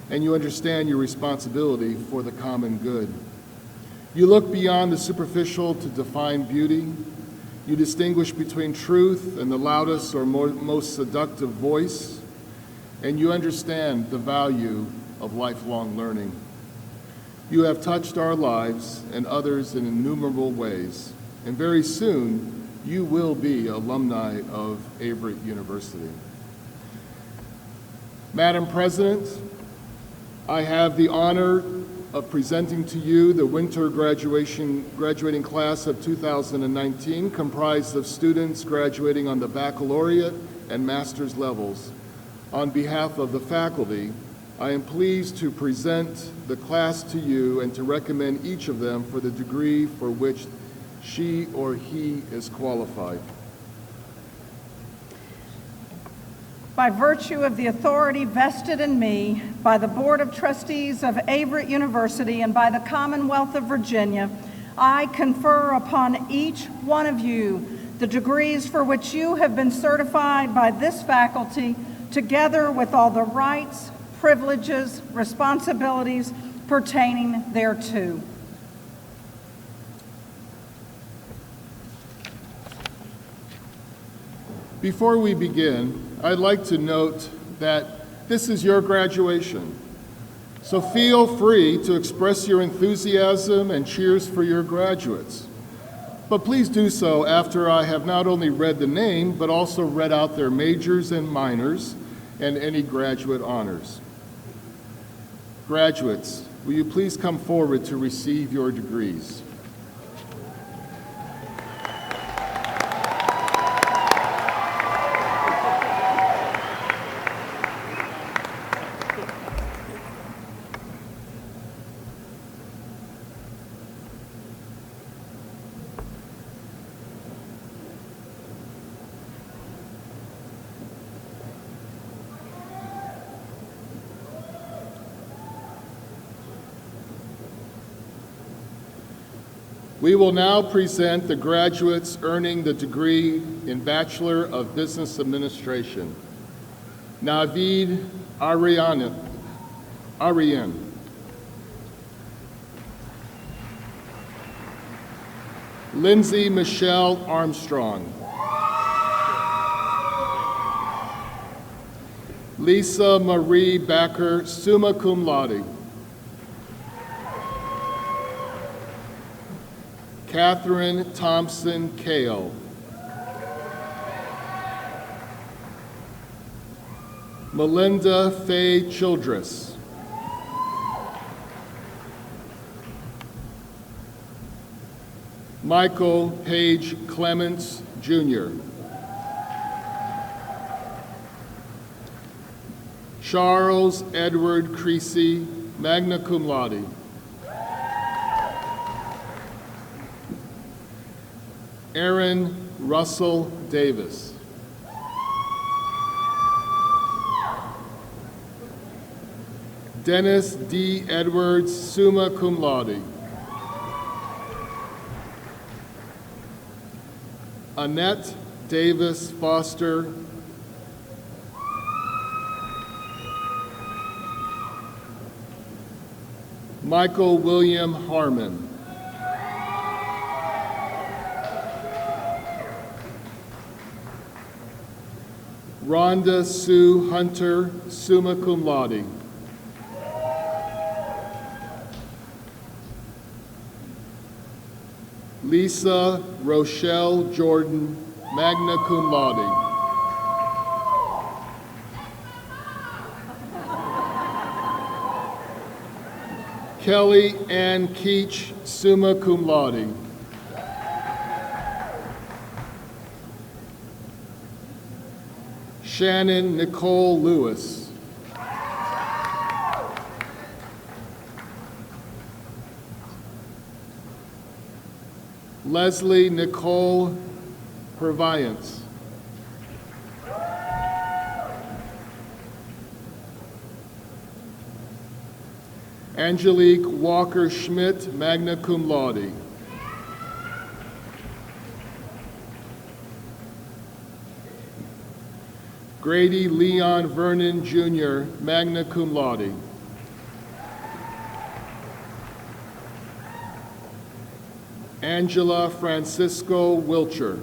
and you understand your responsibility for the common good. You look beyond the superficial to define beauty. You distinguish between truth and the loudest or most seductive voice, and you understand the value of lifelong learning. You have touched our lives and others in innumerable ways, and very soon you will be alumni of Averett University. Madam President, I have the honor of presenting to you the winter graduating class of 2019, comprised of students graduating on the baccalaureate and master's levels. On behalf of the faculty, I am pleased to present the class to you and to recommend each of them for the degree for which she or he is qualified. By virtue of the authority vested in me by the Board of Trustees of Averett University and by the Commonwealth of Virginia, I confer upon each one of you the degrees for which you have been certified by this faculty, together with all the rights, privileges, responsibilities pertaining thereto. Before we begin, I'd like to note that this is your graduation. So feel free to express your enthusiasm and cheers for your graduates. But please do so after I have not only read the name, but also read out their majors and minors and any graduate honors. Graduates, will you please come forward to receive your degrees? We will now present the graduates earning the degree in Bachelor of Business Administration. Navid Arian. Lindsay Michelle Armstrong. Lisa Marie Backer, summa cum laude. Catherine Thompson Kale. Melinda Faye Childress. Michael Page Clements, Jr. Charles Edward Creasy, magna cum laude. Aaron Russell Davis. Dennis D. Edwards, summa cum laude. Annette Davis Foster. Michael William Harmon. Rhonda Sue Hunter, summa cum laude. Lisa Rochelle Jordan, magna cum laude. Kelly Ann Keach, summa cum laude. Shannon Nicole Lewis. Leslie Nicole Purviance. Angelique Walker Schmidt, magna cum laude. Grady Leon Vernon, Jr., magna cum laude. Angela Francisco Wilcher.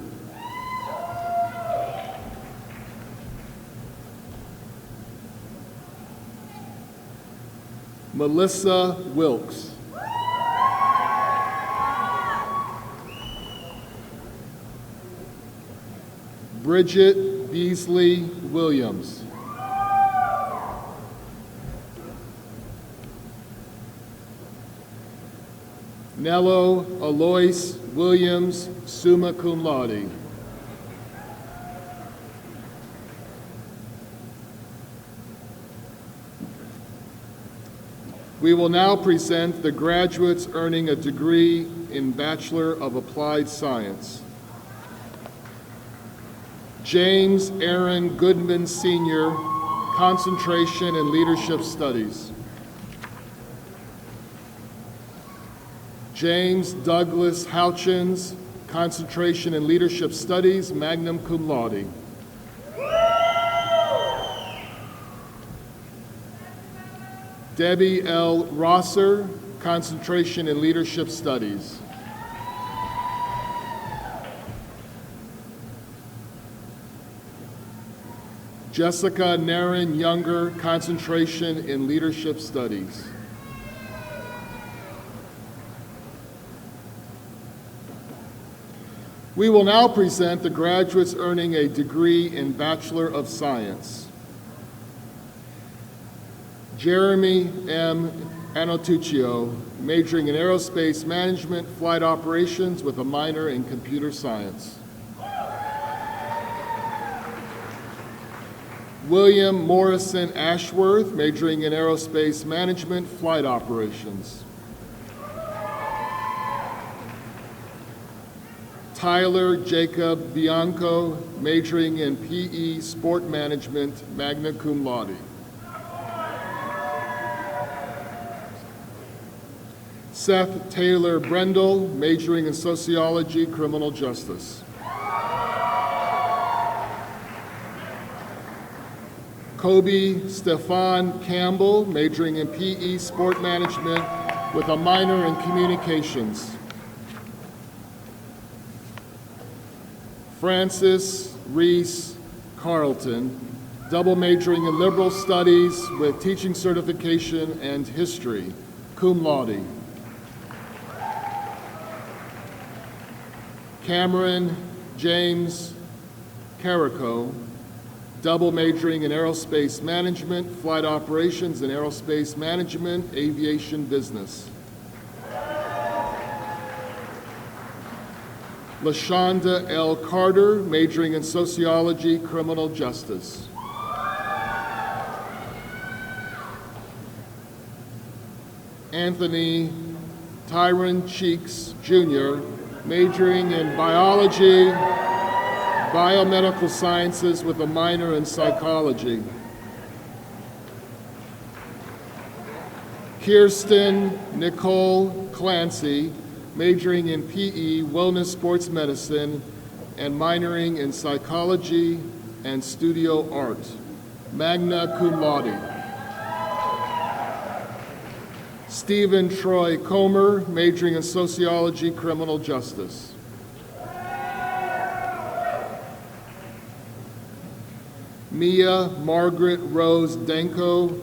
Melissa Wilkes. Bridget Beasley Williams. Nello Alois Williams, summa cum laude. We will now present the graduates earning a degree in Bachelor of Applied Science. James Aaron Goodman, Sr., Concentration and Leadership Studies. James Douglas Houchins, Concentration and Leadership Studies, magna cum laude. Debbie L. Rosser, Concentration in Leadership Studies. Jessica Naren Younger, concentration in leadership studies. We will now present the graduates earning a degree in Bachelor of Science. Jeremy M. Anotuccio, majoring in Aerospace Management, Flight Operations with a minor in Computer Science. William Morrison Ashworth, majoring in Aerospace Management, Flight Operations. Tyler Jacob Bianco, majoring in PE Sport Management, magna cum laude. Seth Taylor Brendel, majoring in Sociology, Criminal Justice. Kobe Stefan Campbell, majoring in PE Sport Management with a minor in Communications. Francis Reese Carlton, double majoring in Liberal Studies with Teaching Certification and History, cum laude. Cameron James Carrico, double majoring in Aerospace Management, Flight Operations and Aerospace Management, Aviation Business. LaShonda L. Carter, majoring in Sociology, Criminal Justice. Anthony Tyron Cheeks, Jr., majoring in Biology, Biomedical Sciences with a minor in Psychology. Kirsten Nicole Clancy, majoring in PE, Wellness Sports Medicine, and minoring in Psychology and Studio Art, magna cum laude. Stephen Troy Comer, majoring in Sociology, Criminal Justice. Mia Margaret Rose Denko,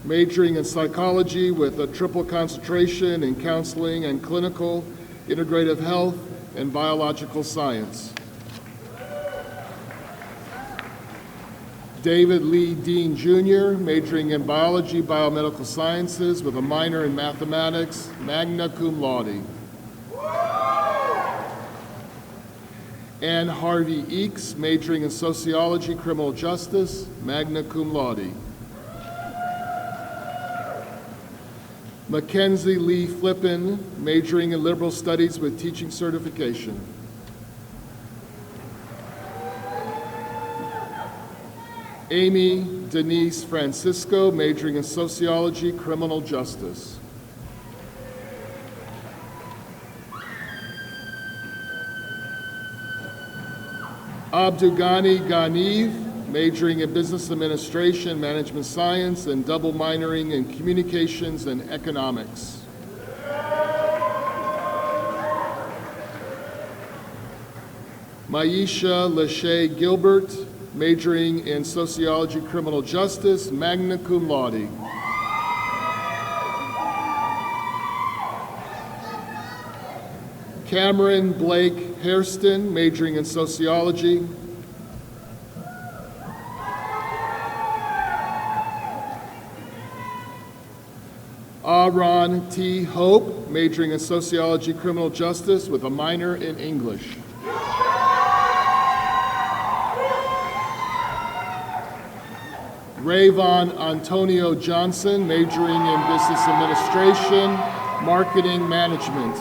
majoring in Psychology with a triple concentration in Counseling and Clinical, Integrative Health, and Biological Science. David Lee Dean Jr., majoring in Biology, Biomedical Sciences with a minor in Mathematics, magna cum laude. Ann Harvey Eakes, majoring in Sociology, Criminal Justice, magna cum laude. Mackenzie Lee Flippin, majoring in Liberal Studies with Teaching Certification. Amy Denise Francisco, majoring in Sociology, Criminal Justice. Abdugani Ganiv, majoring in Business Administration, Management Science, and double minoring in Communications and Economics. Maisha Lachey Gilbert, majoring in Sociology, Criminal Justice, magna cum laude. Cameron Blake Hairston, majoring in Sociology. Aaron T. Hope, majoring in Sociology, Criminal Justice with a minor in English. Rayvon Antonio Johnson, majoring in Business Administration, Marketing Management.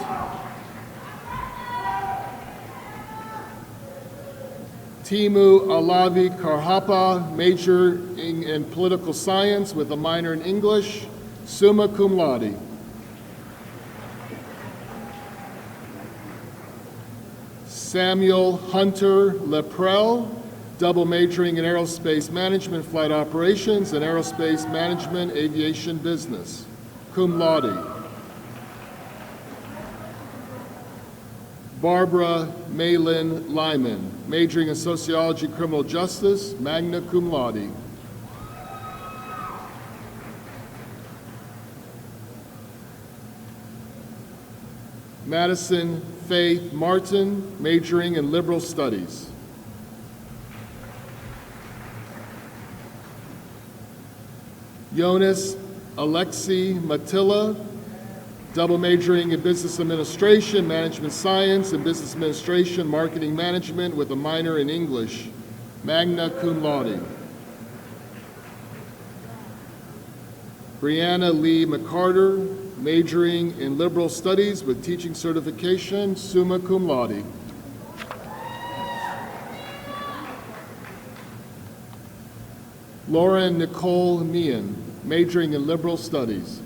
Timu Alavi Karhapa, majoring in Political Science with a minor in English, summa cum laude. Samuel Hunter Leprell, double majoring in Aerospace Management, Flight Operations, and Aerospace Management, Aviation Business, cum laude. Barbara Malin Lyman, majoring in Sociology, Criminal Justice, magna cum laude. Madison Faith Martin, majoring in Liberal Studies. Jonas Alexei Matilla, double majoring in Business Administration, Management Science, and Business Administration, Marketing Management with a minor in English, magna cum laude. Brianna Lee McCarter, majoring in Liberal Studies with Teaching Certification, summa cum laude. Lauren Nicole Meehan, majoring in Liberal Studies.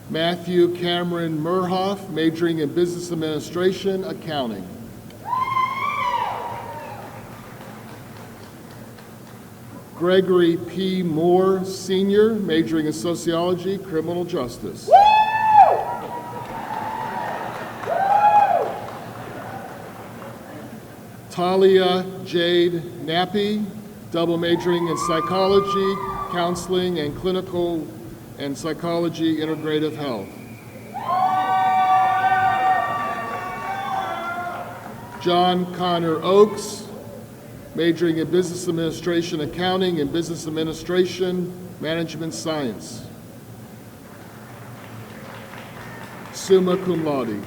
Matthew Cameron Murhoff, majoring in Business Administration, Accounting. Gregory P. Moore, Sr., majoring in Sociology, Criminal Justice. Talia Jade Nappy, double majoring in Psychology, Counseling, and Clinical and Psychology, Integrative Health. John Connor Oakes, majoring in Business Administration, Accounting, and Business Administration, Management Science, summa cum laude.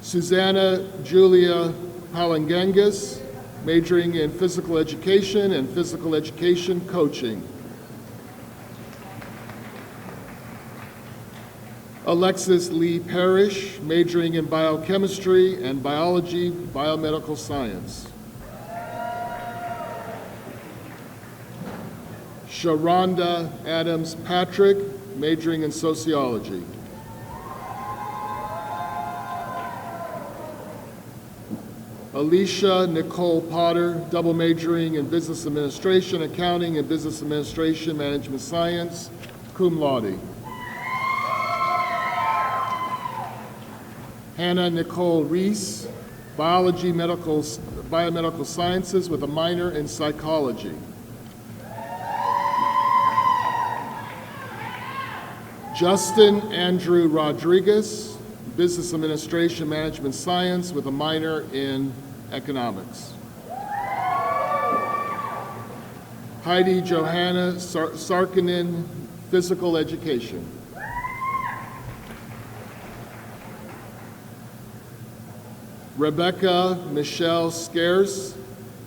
Susanna Julia Palangangas, majoring in Physical Education and Physical Education Coaching. Alexis Lee Parrish, majoring in Biochemistry and Biology, Biomedical Science. Sharonda Adams Patrick, majoring in Sociology. Alicia Nicole Potter, double majoring in Business Administration, Accounting, and Business Administration, Management Science, cum laude. Hannah Nicole Reese, Biology, Biomedical Sciences with a minor in Psychology. Justin Andrew Rodriguez, Business Administration, Management Science with a minor in Economics. Heidi Johanna Sarkinen, Physical Education. Rebecca Michelle Scarce,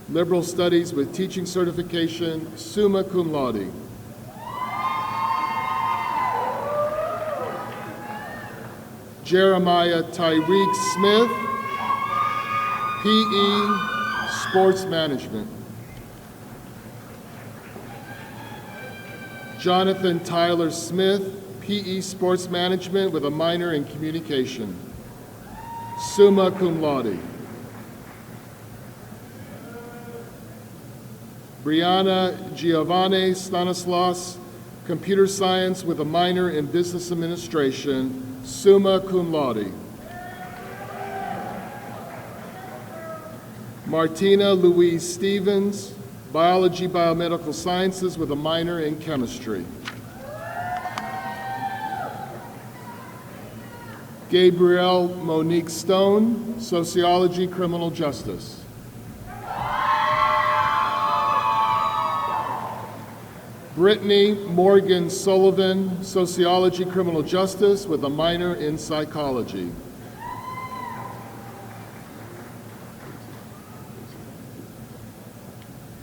Liberal Studies with Teaching Certification, summa cum laude. Jeremiah Tyreek Smith, PE, Sports Management. Jonathan Tyler Smith, PE Sports Management with a minor in Communication, summa cum laude. Brianna Giovanni Stanislaus, Computer Science with a minor in Business Administration, summa cum laude. Martina Louise Stevens, Biology, Biomedical Sciences with a minor in Chemistry. Gabrielle Monique Stone, Sociology, Criminal Justice. Brittany Morgan Sullivan, Sociology, Criminal Justice with a minor in Psychology.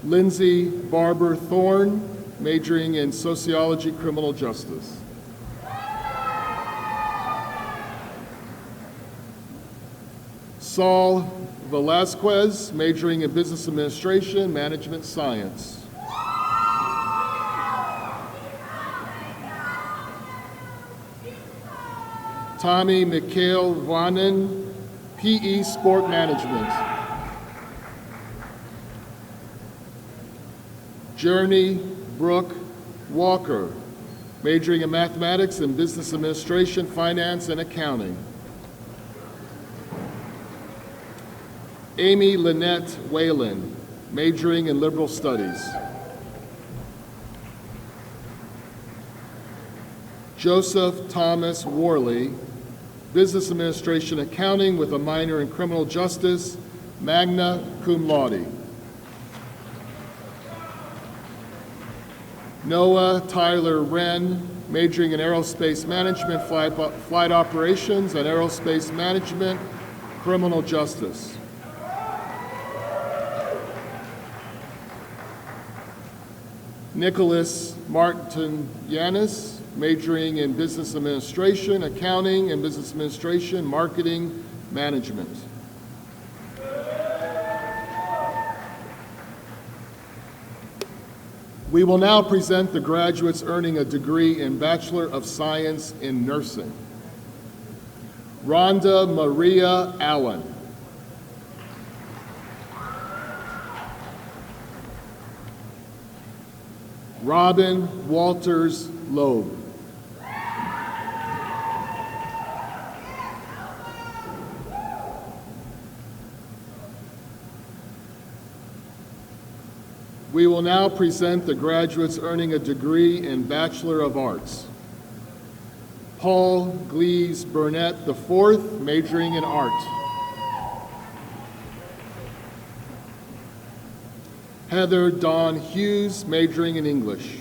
Lindsay Barber Thorne, majoring in Sociology, Criminal Justice. Saul Velasquez, majoring in Business Administration, Management Science. Tommy Mikhail Vanen, PE Sport Management. Journey Brooke Walker, majoring in mathematics and business administration, finance, and accounting. Amy Lynette Whalen, majoring in liberal studies. Joseph Thomas Worley, business administration accounting with a minor in criminal justice, magna cum laude. Noah Tyler Wren, majoring in aerospace management, flight operations, and aerospace management, criminal justice. Nicholas Martin Yanis, majoring in business administration, accounting and business administration, marketing, management. We will now present the graduates earning a degree in Bachelor of Science in Nursing. Rhonda Maria Allen. Robin Walters Loeb. We will now present the graduates earning a degree in Bachelor of Arts. Paul Glees Burnett IV, majoring in art. Heather Dawn Hughes, majoring in English.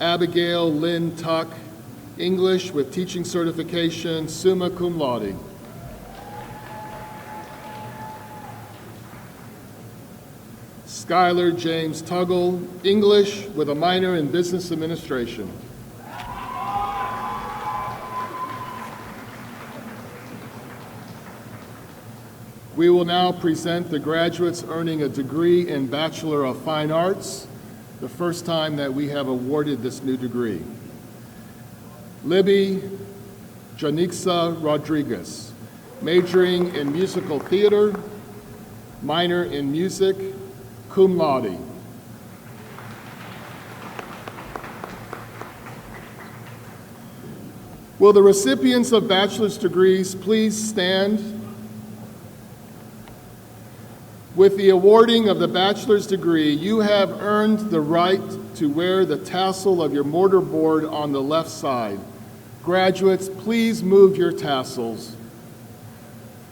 Abigail Lynn Tuck, English with teaching certification, summa cum laude. Skylar James Tuggle, English with a minor in business administration. We will now present the graduates earning a degree in Bachelor of Fine Arts, the first time that we have awarded this new degree. Libby Janixa Rodriguez, majoring in musical theater, minor in music, cum laude. Will the recipients of bachelor's degrees please stand? With the awarding of the bachelor's degree, you have earned the right to wear the tassel of your mortarboard on the left side. Graduates, please move your tassels.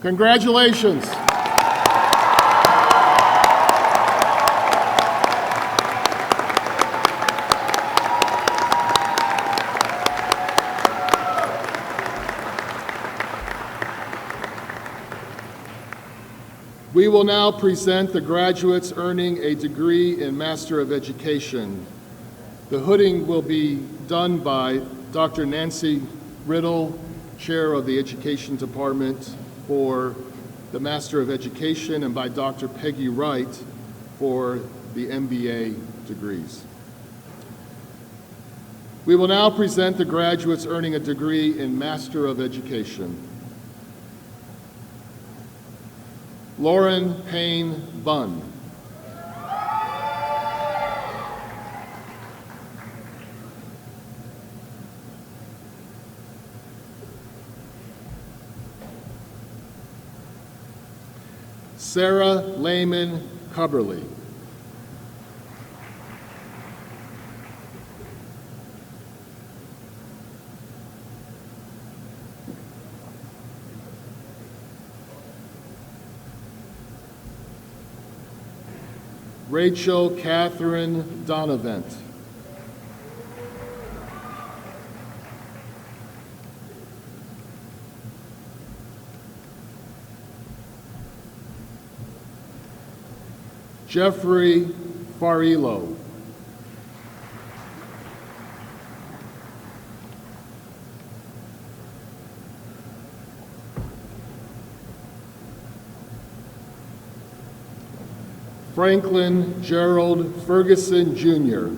Congratulations. We will now present the graduates earning a degree in Master of Education. The hooding will be done by Dr. Nancy Riddle, Chair of the Education Department for the Master of Education, and by Dr. Peggy Wright for the MBA degrees. We will now present the graduates earning a degree in Master of Education. Lauren Payne Bunn. Sarah Lehman Cubberly. Rachel Catherine Donavent. Jeffrey Farillo. Franklin Gerald Ferguson, Jr.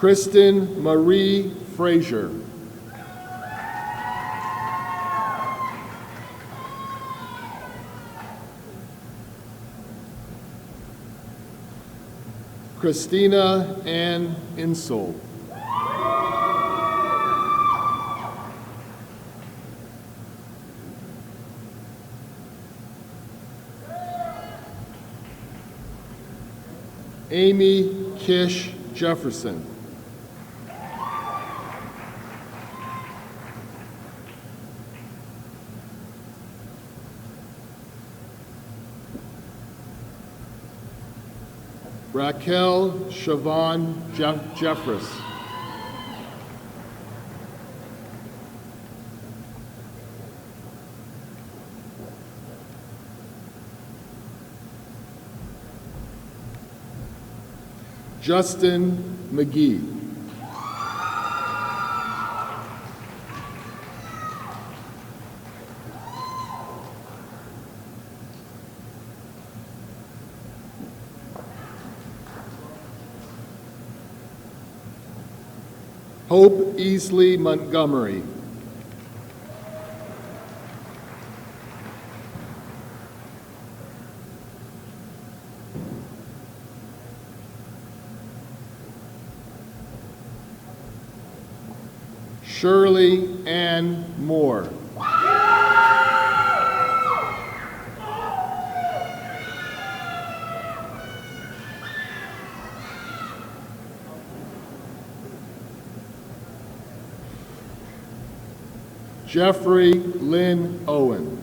Kristen Marie Frazier. Christina Ann Insel. Amy Kish Jefferson. Raquel Siobhan Jeffress. Justin McGee. Hope Easley Montgomery. Shirley Ann Moore. Jeffrey Lynn Owen.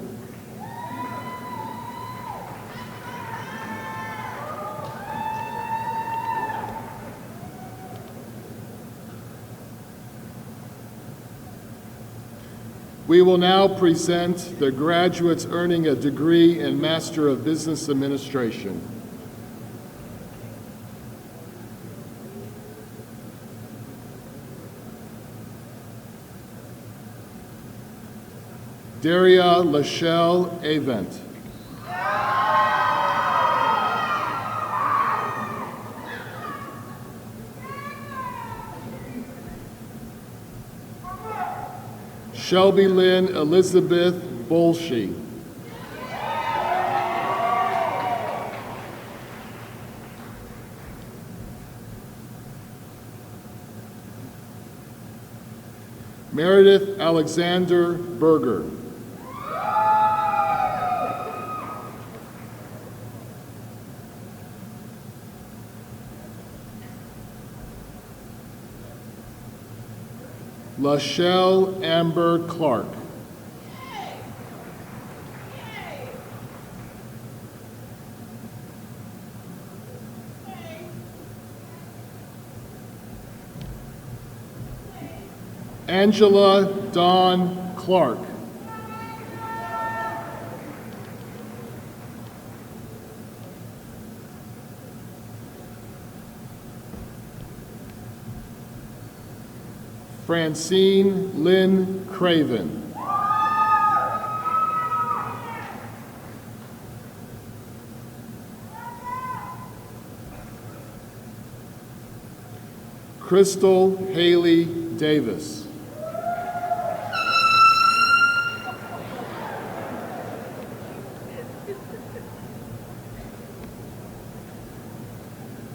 We will now present the graduates earning a degree in Master of Business Administration. Daria Lachelle Avent. Shelby Lynn Elizabeth Bolshe. Meredith Alexander Berger. Lachelle Amber Clark. Angela Dawn Clark. Francine Lynn Craven. Crystal Haley Davis.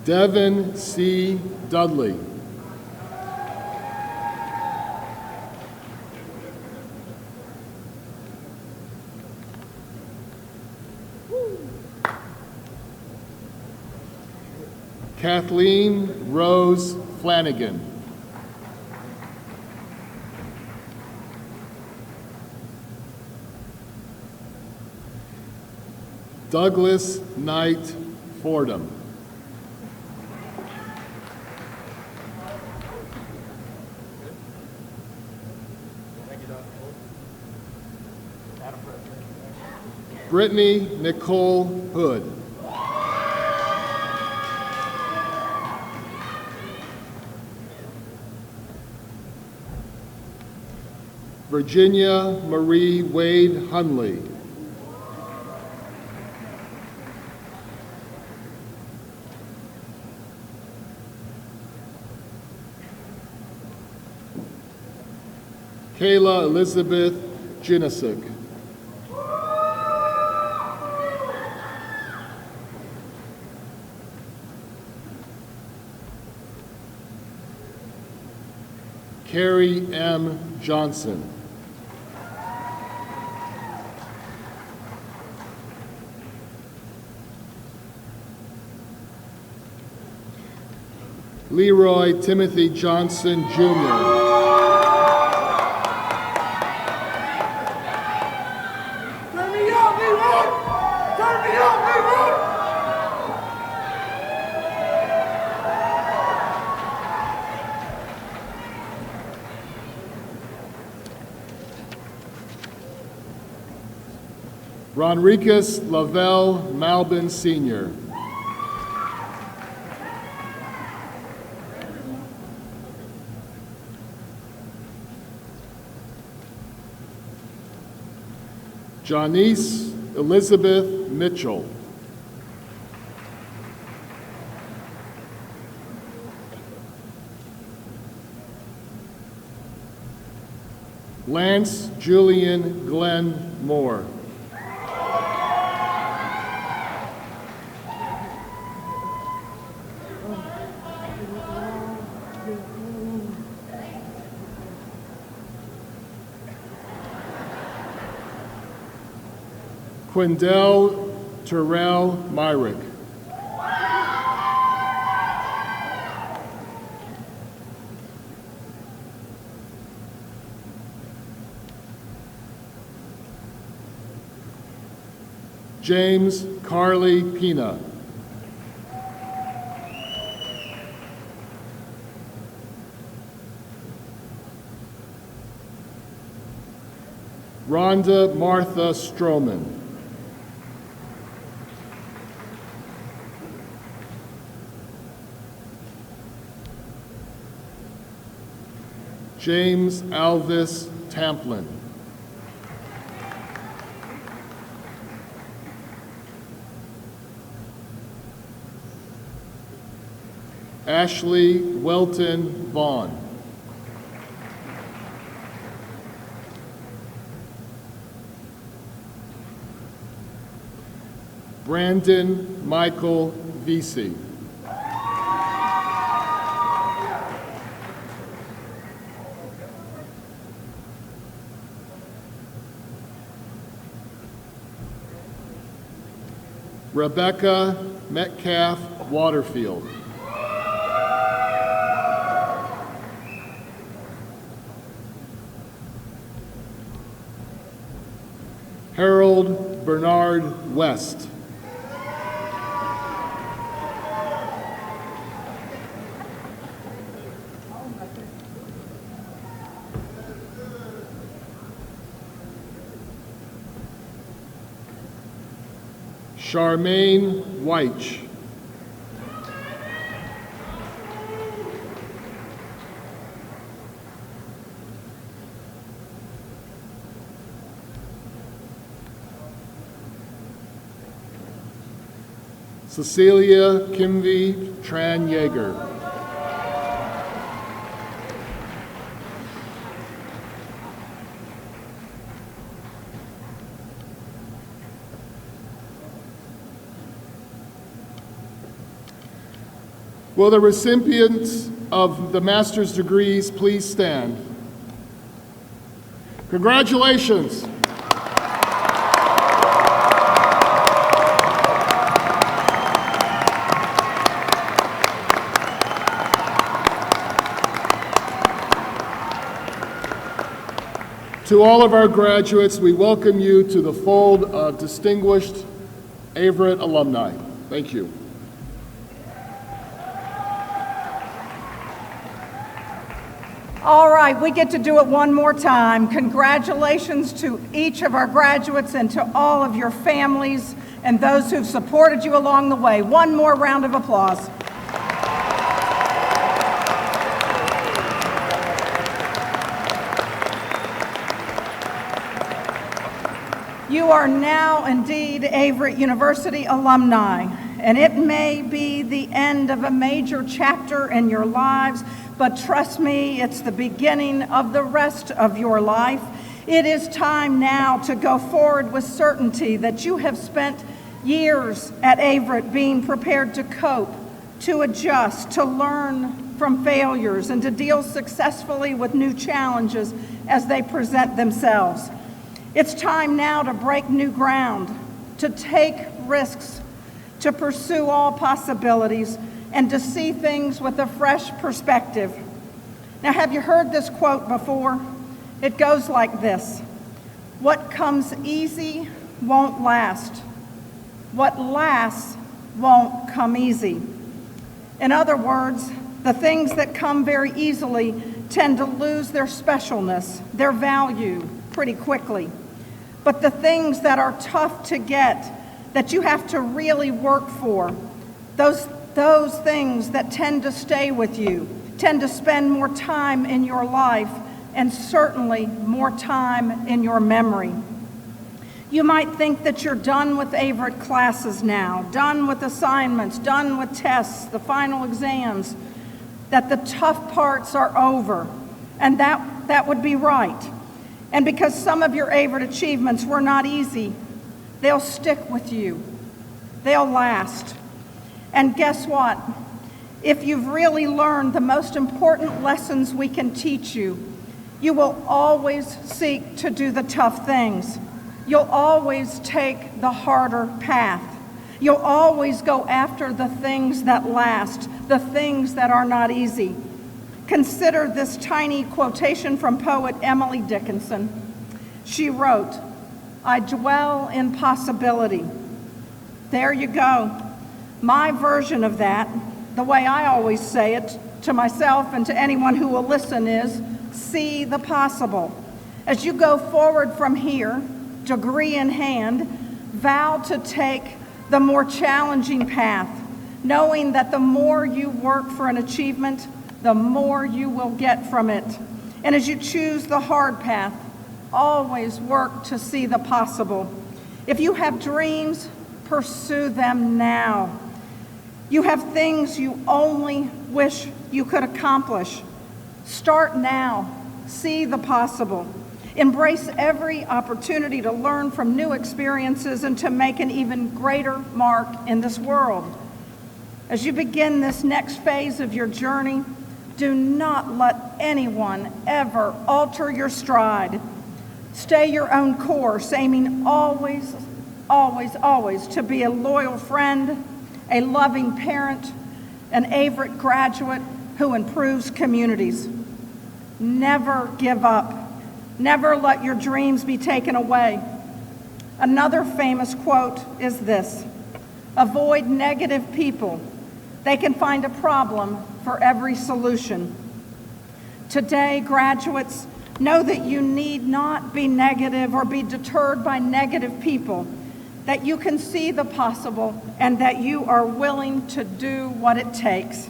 Devin C. Dudley. Kathleen Rose Flanagan. Douglas Knight Fordham. Brittany Nicole Hood. Virginia Marie Wade Hunley. Kayla Elizabeth Jinisick. Carrie M. Johnson. Leroy Timothy Johnson, Jr. Ronricus Lavelle Malbin, Sr. Janice Elizabeth Mitchell. Lance Julian Glenn Moore. Quindell Terrell Myrick. James Carly Pina. Rhonda Martha Stroman. James Alvis Tamplin. Ashley Welton Vaughn. Brandon Michael Vesey. Rebecca Metcalf Waterfield. Harold Bernard West. Charmaine Weich. Cecilia Kimvey Tran Yeager. Will the recipients of the master's degrees please stand? Congratulations. To all of our graduates, we welcome you to the fold of distinguished Averett alumni. Thank you. All right, we get to do it one more time. Congratulations to each of our graduates and to all of your families and those who've supported you along the way. One more round of applause. You are now indeed Averett University alumni, and it may be the end of a major chapter in your lives, but trust me, it's the beginning of the rest of your life. It is time now to go forward with certainty that you have spent years at Averett being prepared to cope, to adjust, to learn from failures, and to deal successfully with new challenges as they present themselves. It's time now to break new ground, to take risks, to pursue all possibilities, and to see things with a fresh perspective. Now, have you heard this quote before? It goes like this: "What comes easy won't last. What lasts won't come easy." In other words, the things that come very easily tend to lose their specialness, their value, pretty quickly. But the things that are tough to get, that you have to really work for, those things that tend to stay with you, tend to spend more time in your life, and certainly more time in your memory. You might think that you're done with Averett classes now, done with assignments, done with tests, the final exams, that the tough parts are over, and that would be right. And because some of your Averett achievements were not easy, they'll stick with you. They'll last. And guess what? If you've really learned the most important lessons we can teach you, you will always seek to do the tough things. You'll always take the harder path. You'll always go after the things that last, the things that are not easy. Consider this tiny quotation from poet Emily Dickinson. She wrote, "I dwell in possibility." There you go. My version of that, the way I always say it to myself and to anyone who will listen, is see the possible. As you go forward from here, degree in hand, vow to take the more challenging path, knowing that the more you work for an achievement, the more you will get from it. And as you choose the hard path, always work to see the possible. If you have dreams, pursue them now. You have things you only wish you could accomplish. Start now. See the possible. Embrace every opportunity to learn from new experiences and to make an even greater mark in this world. As you begin this next phase of your journey, do not let anyone ever alter your stride. Stay your own course, aiming always, always, always to be a loyal friend, a loving parent, an Averett graduate who improves communities. Never give up. Never let your dreams be taken away. Another famous quote is this: "Avoid negative people. They can find a problem for every solution." Today, graduates, know that you need not be negative or be deterred by negative people, that you can see the possible and that you are willing to do what it takes.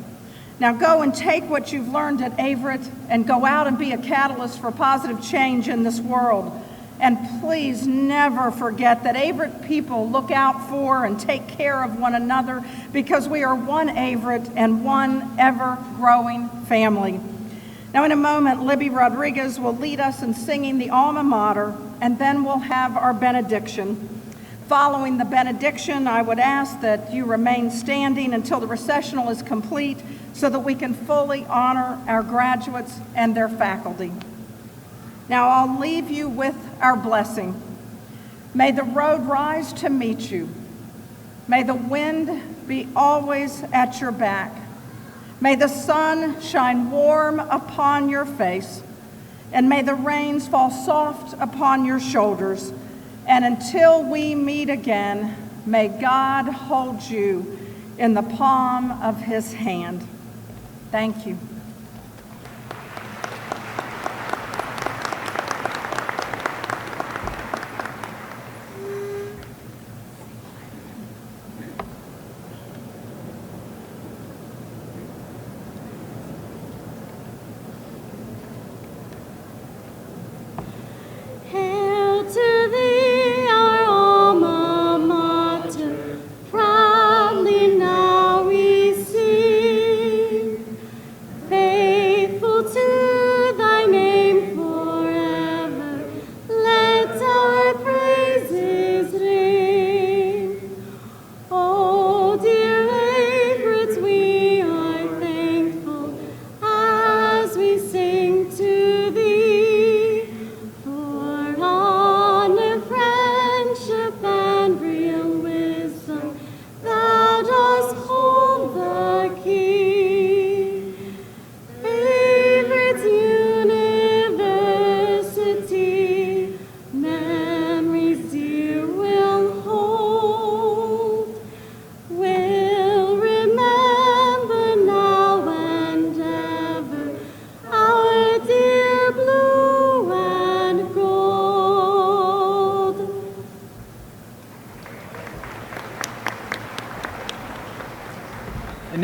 Now go and take what you've learned at Averett and go out and be a catalyst for positive change in this world. And please never forget that Averett people look out for and take care of one another, because we are one Averett and one ever-growing family. Now in a moment, Libby Rodriguez will lead us in singing the alma mater, and then we'll have our benediction. Following the benediction, I would ask that you remain standing until the recessional is complete so that we can fully honor our graduates and their faculty. Now I'll leave you with our blessing. May the road rise to meet you. May the wind be always at your back. May the sun shine warm upon your face, and may the rains fall soft upon your shoulders. And until we meet again, may God hold you in the palm of his hand. Thank you. Hail to thee, our alma mater, proudly now we sing.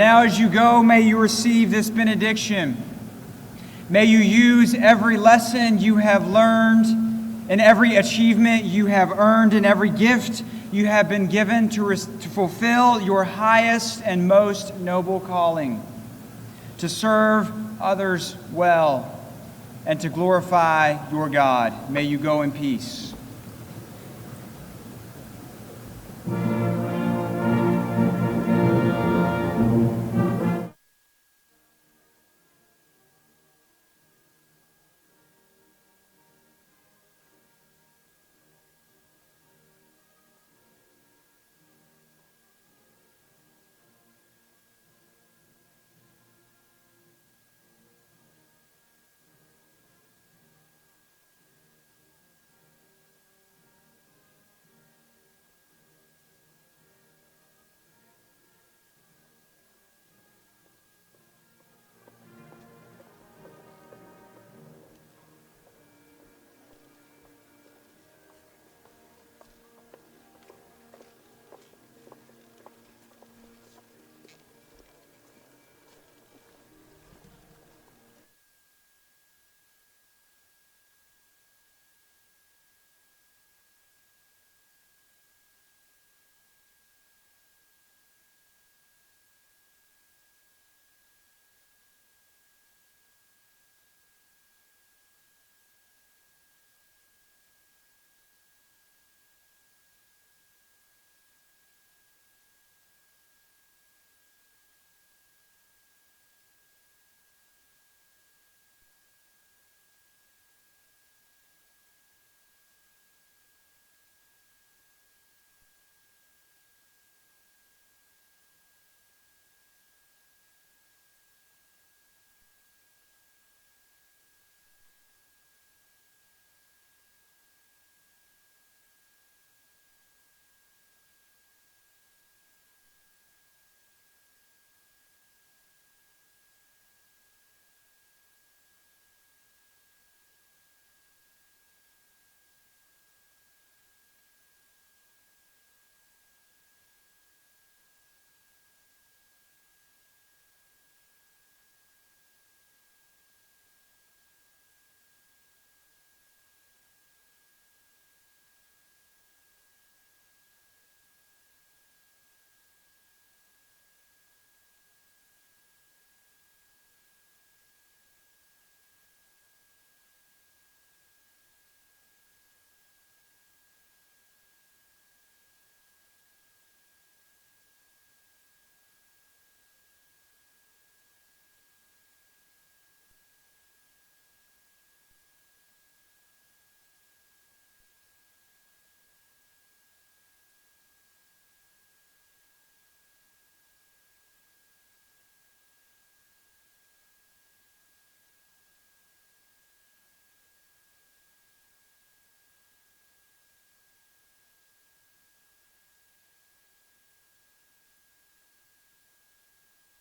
now as you go, may you receive this benediction. May you use every lesson you have learned and every achievement you have earned and every gift you have been given to fulfill your highest and most noble calling, to serve others well, and to glorify your God. May you go in peace.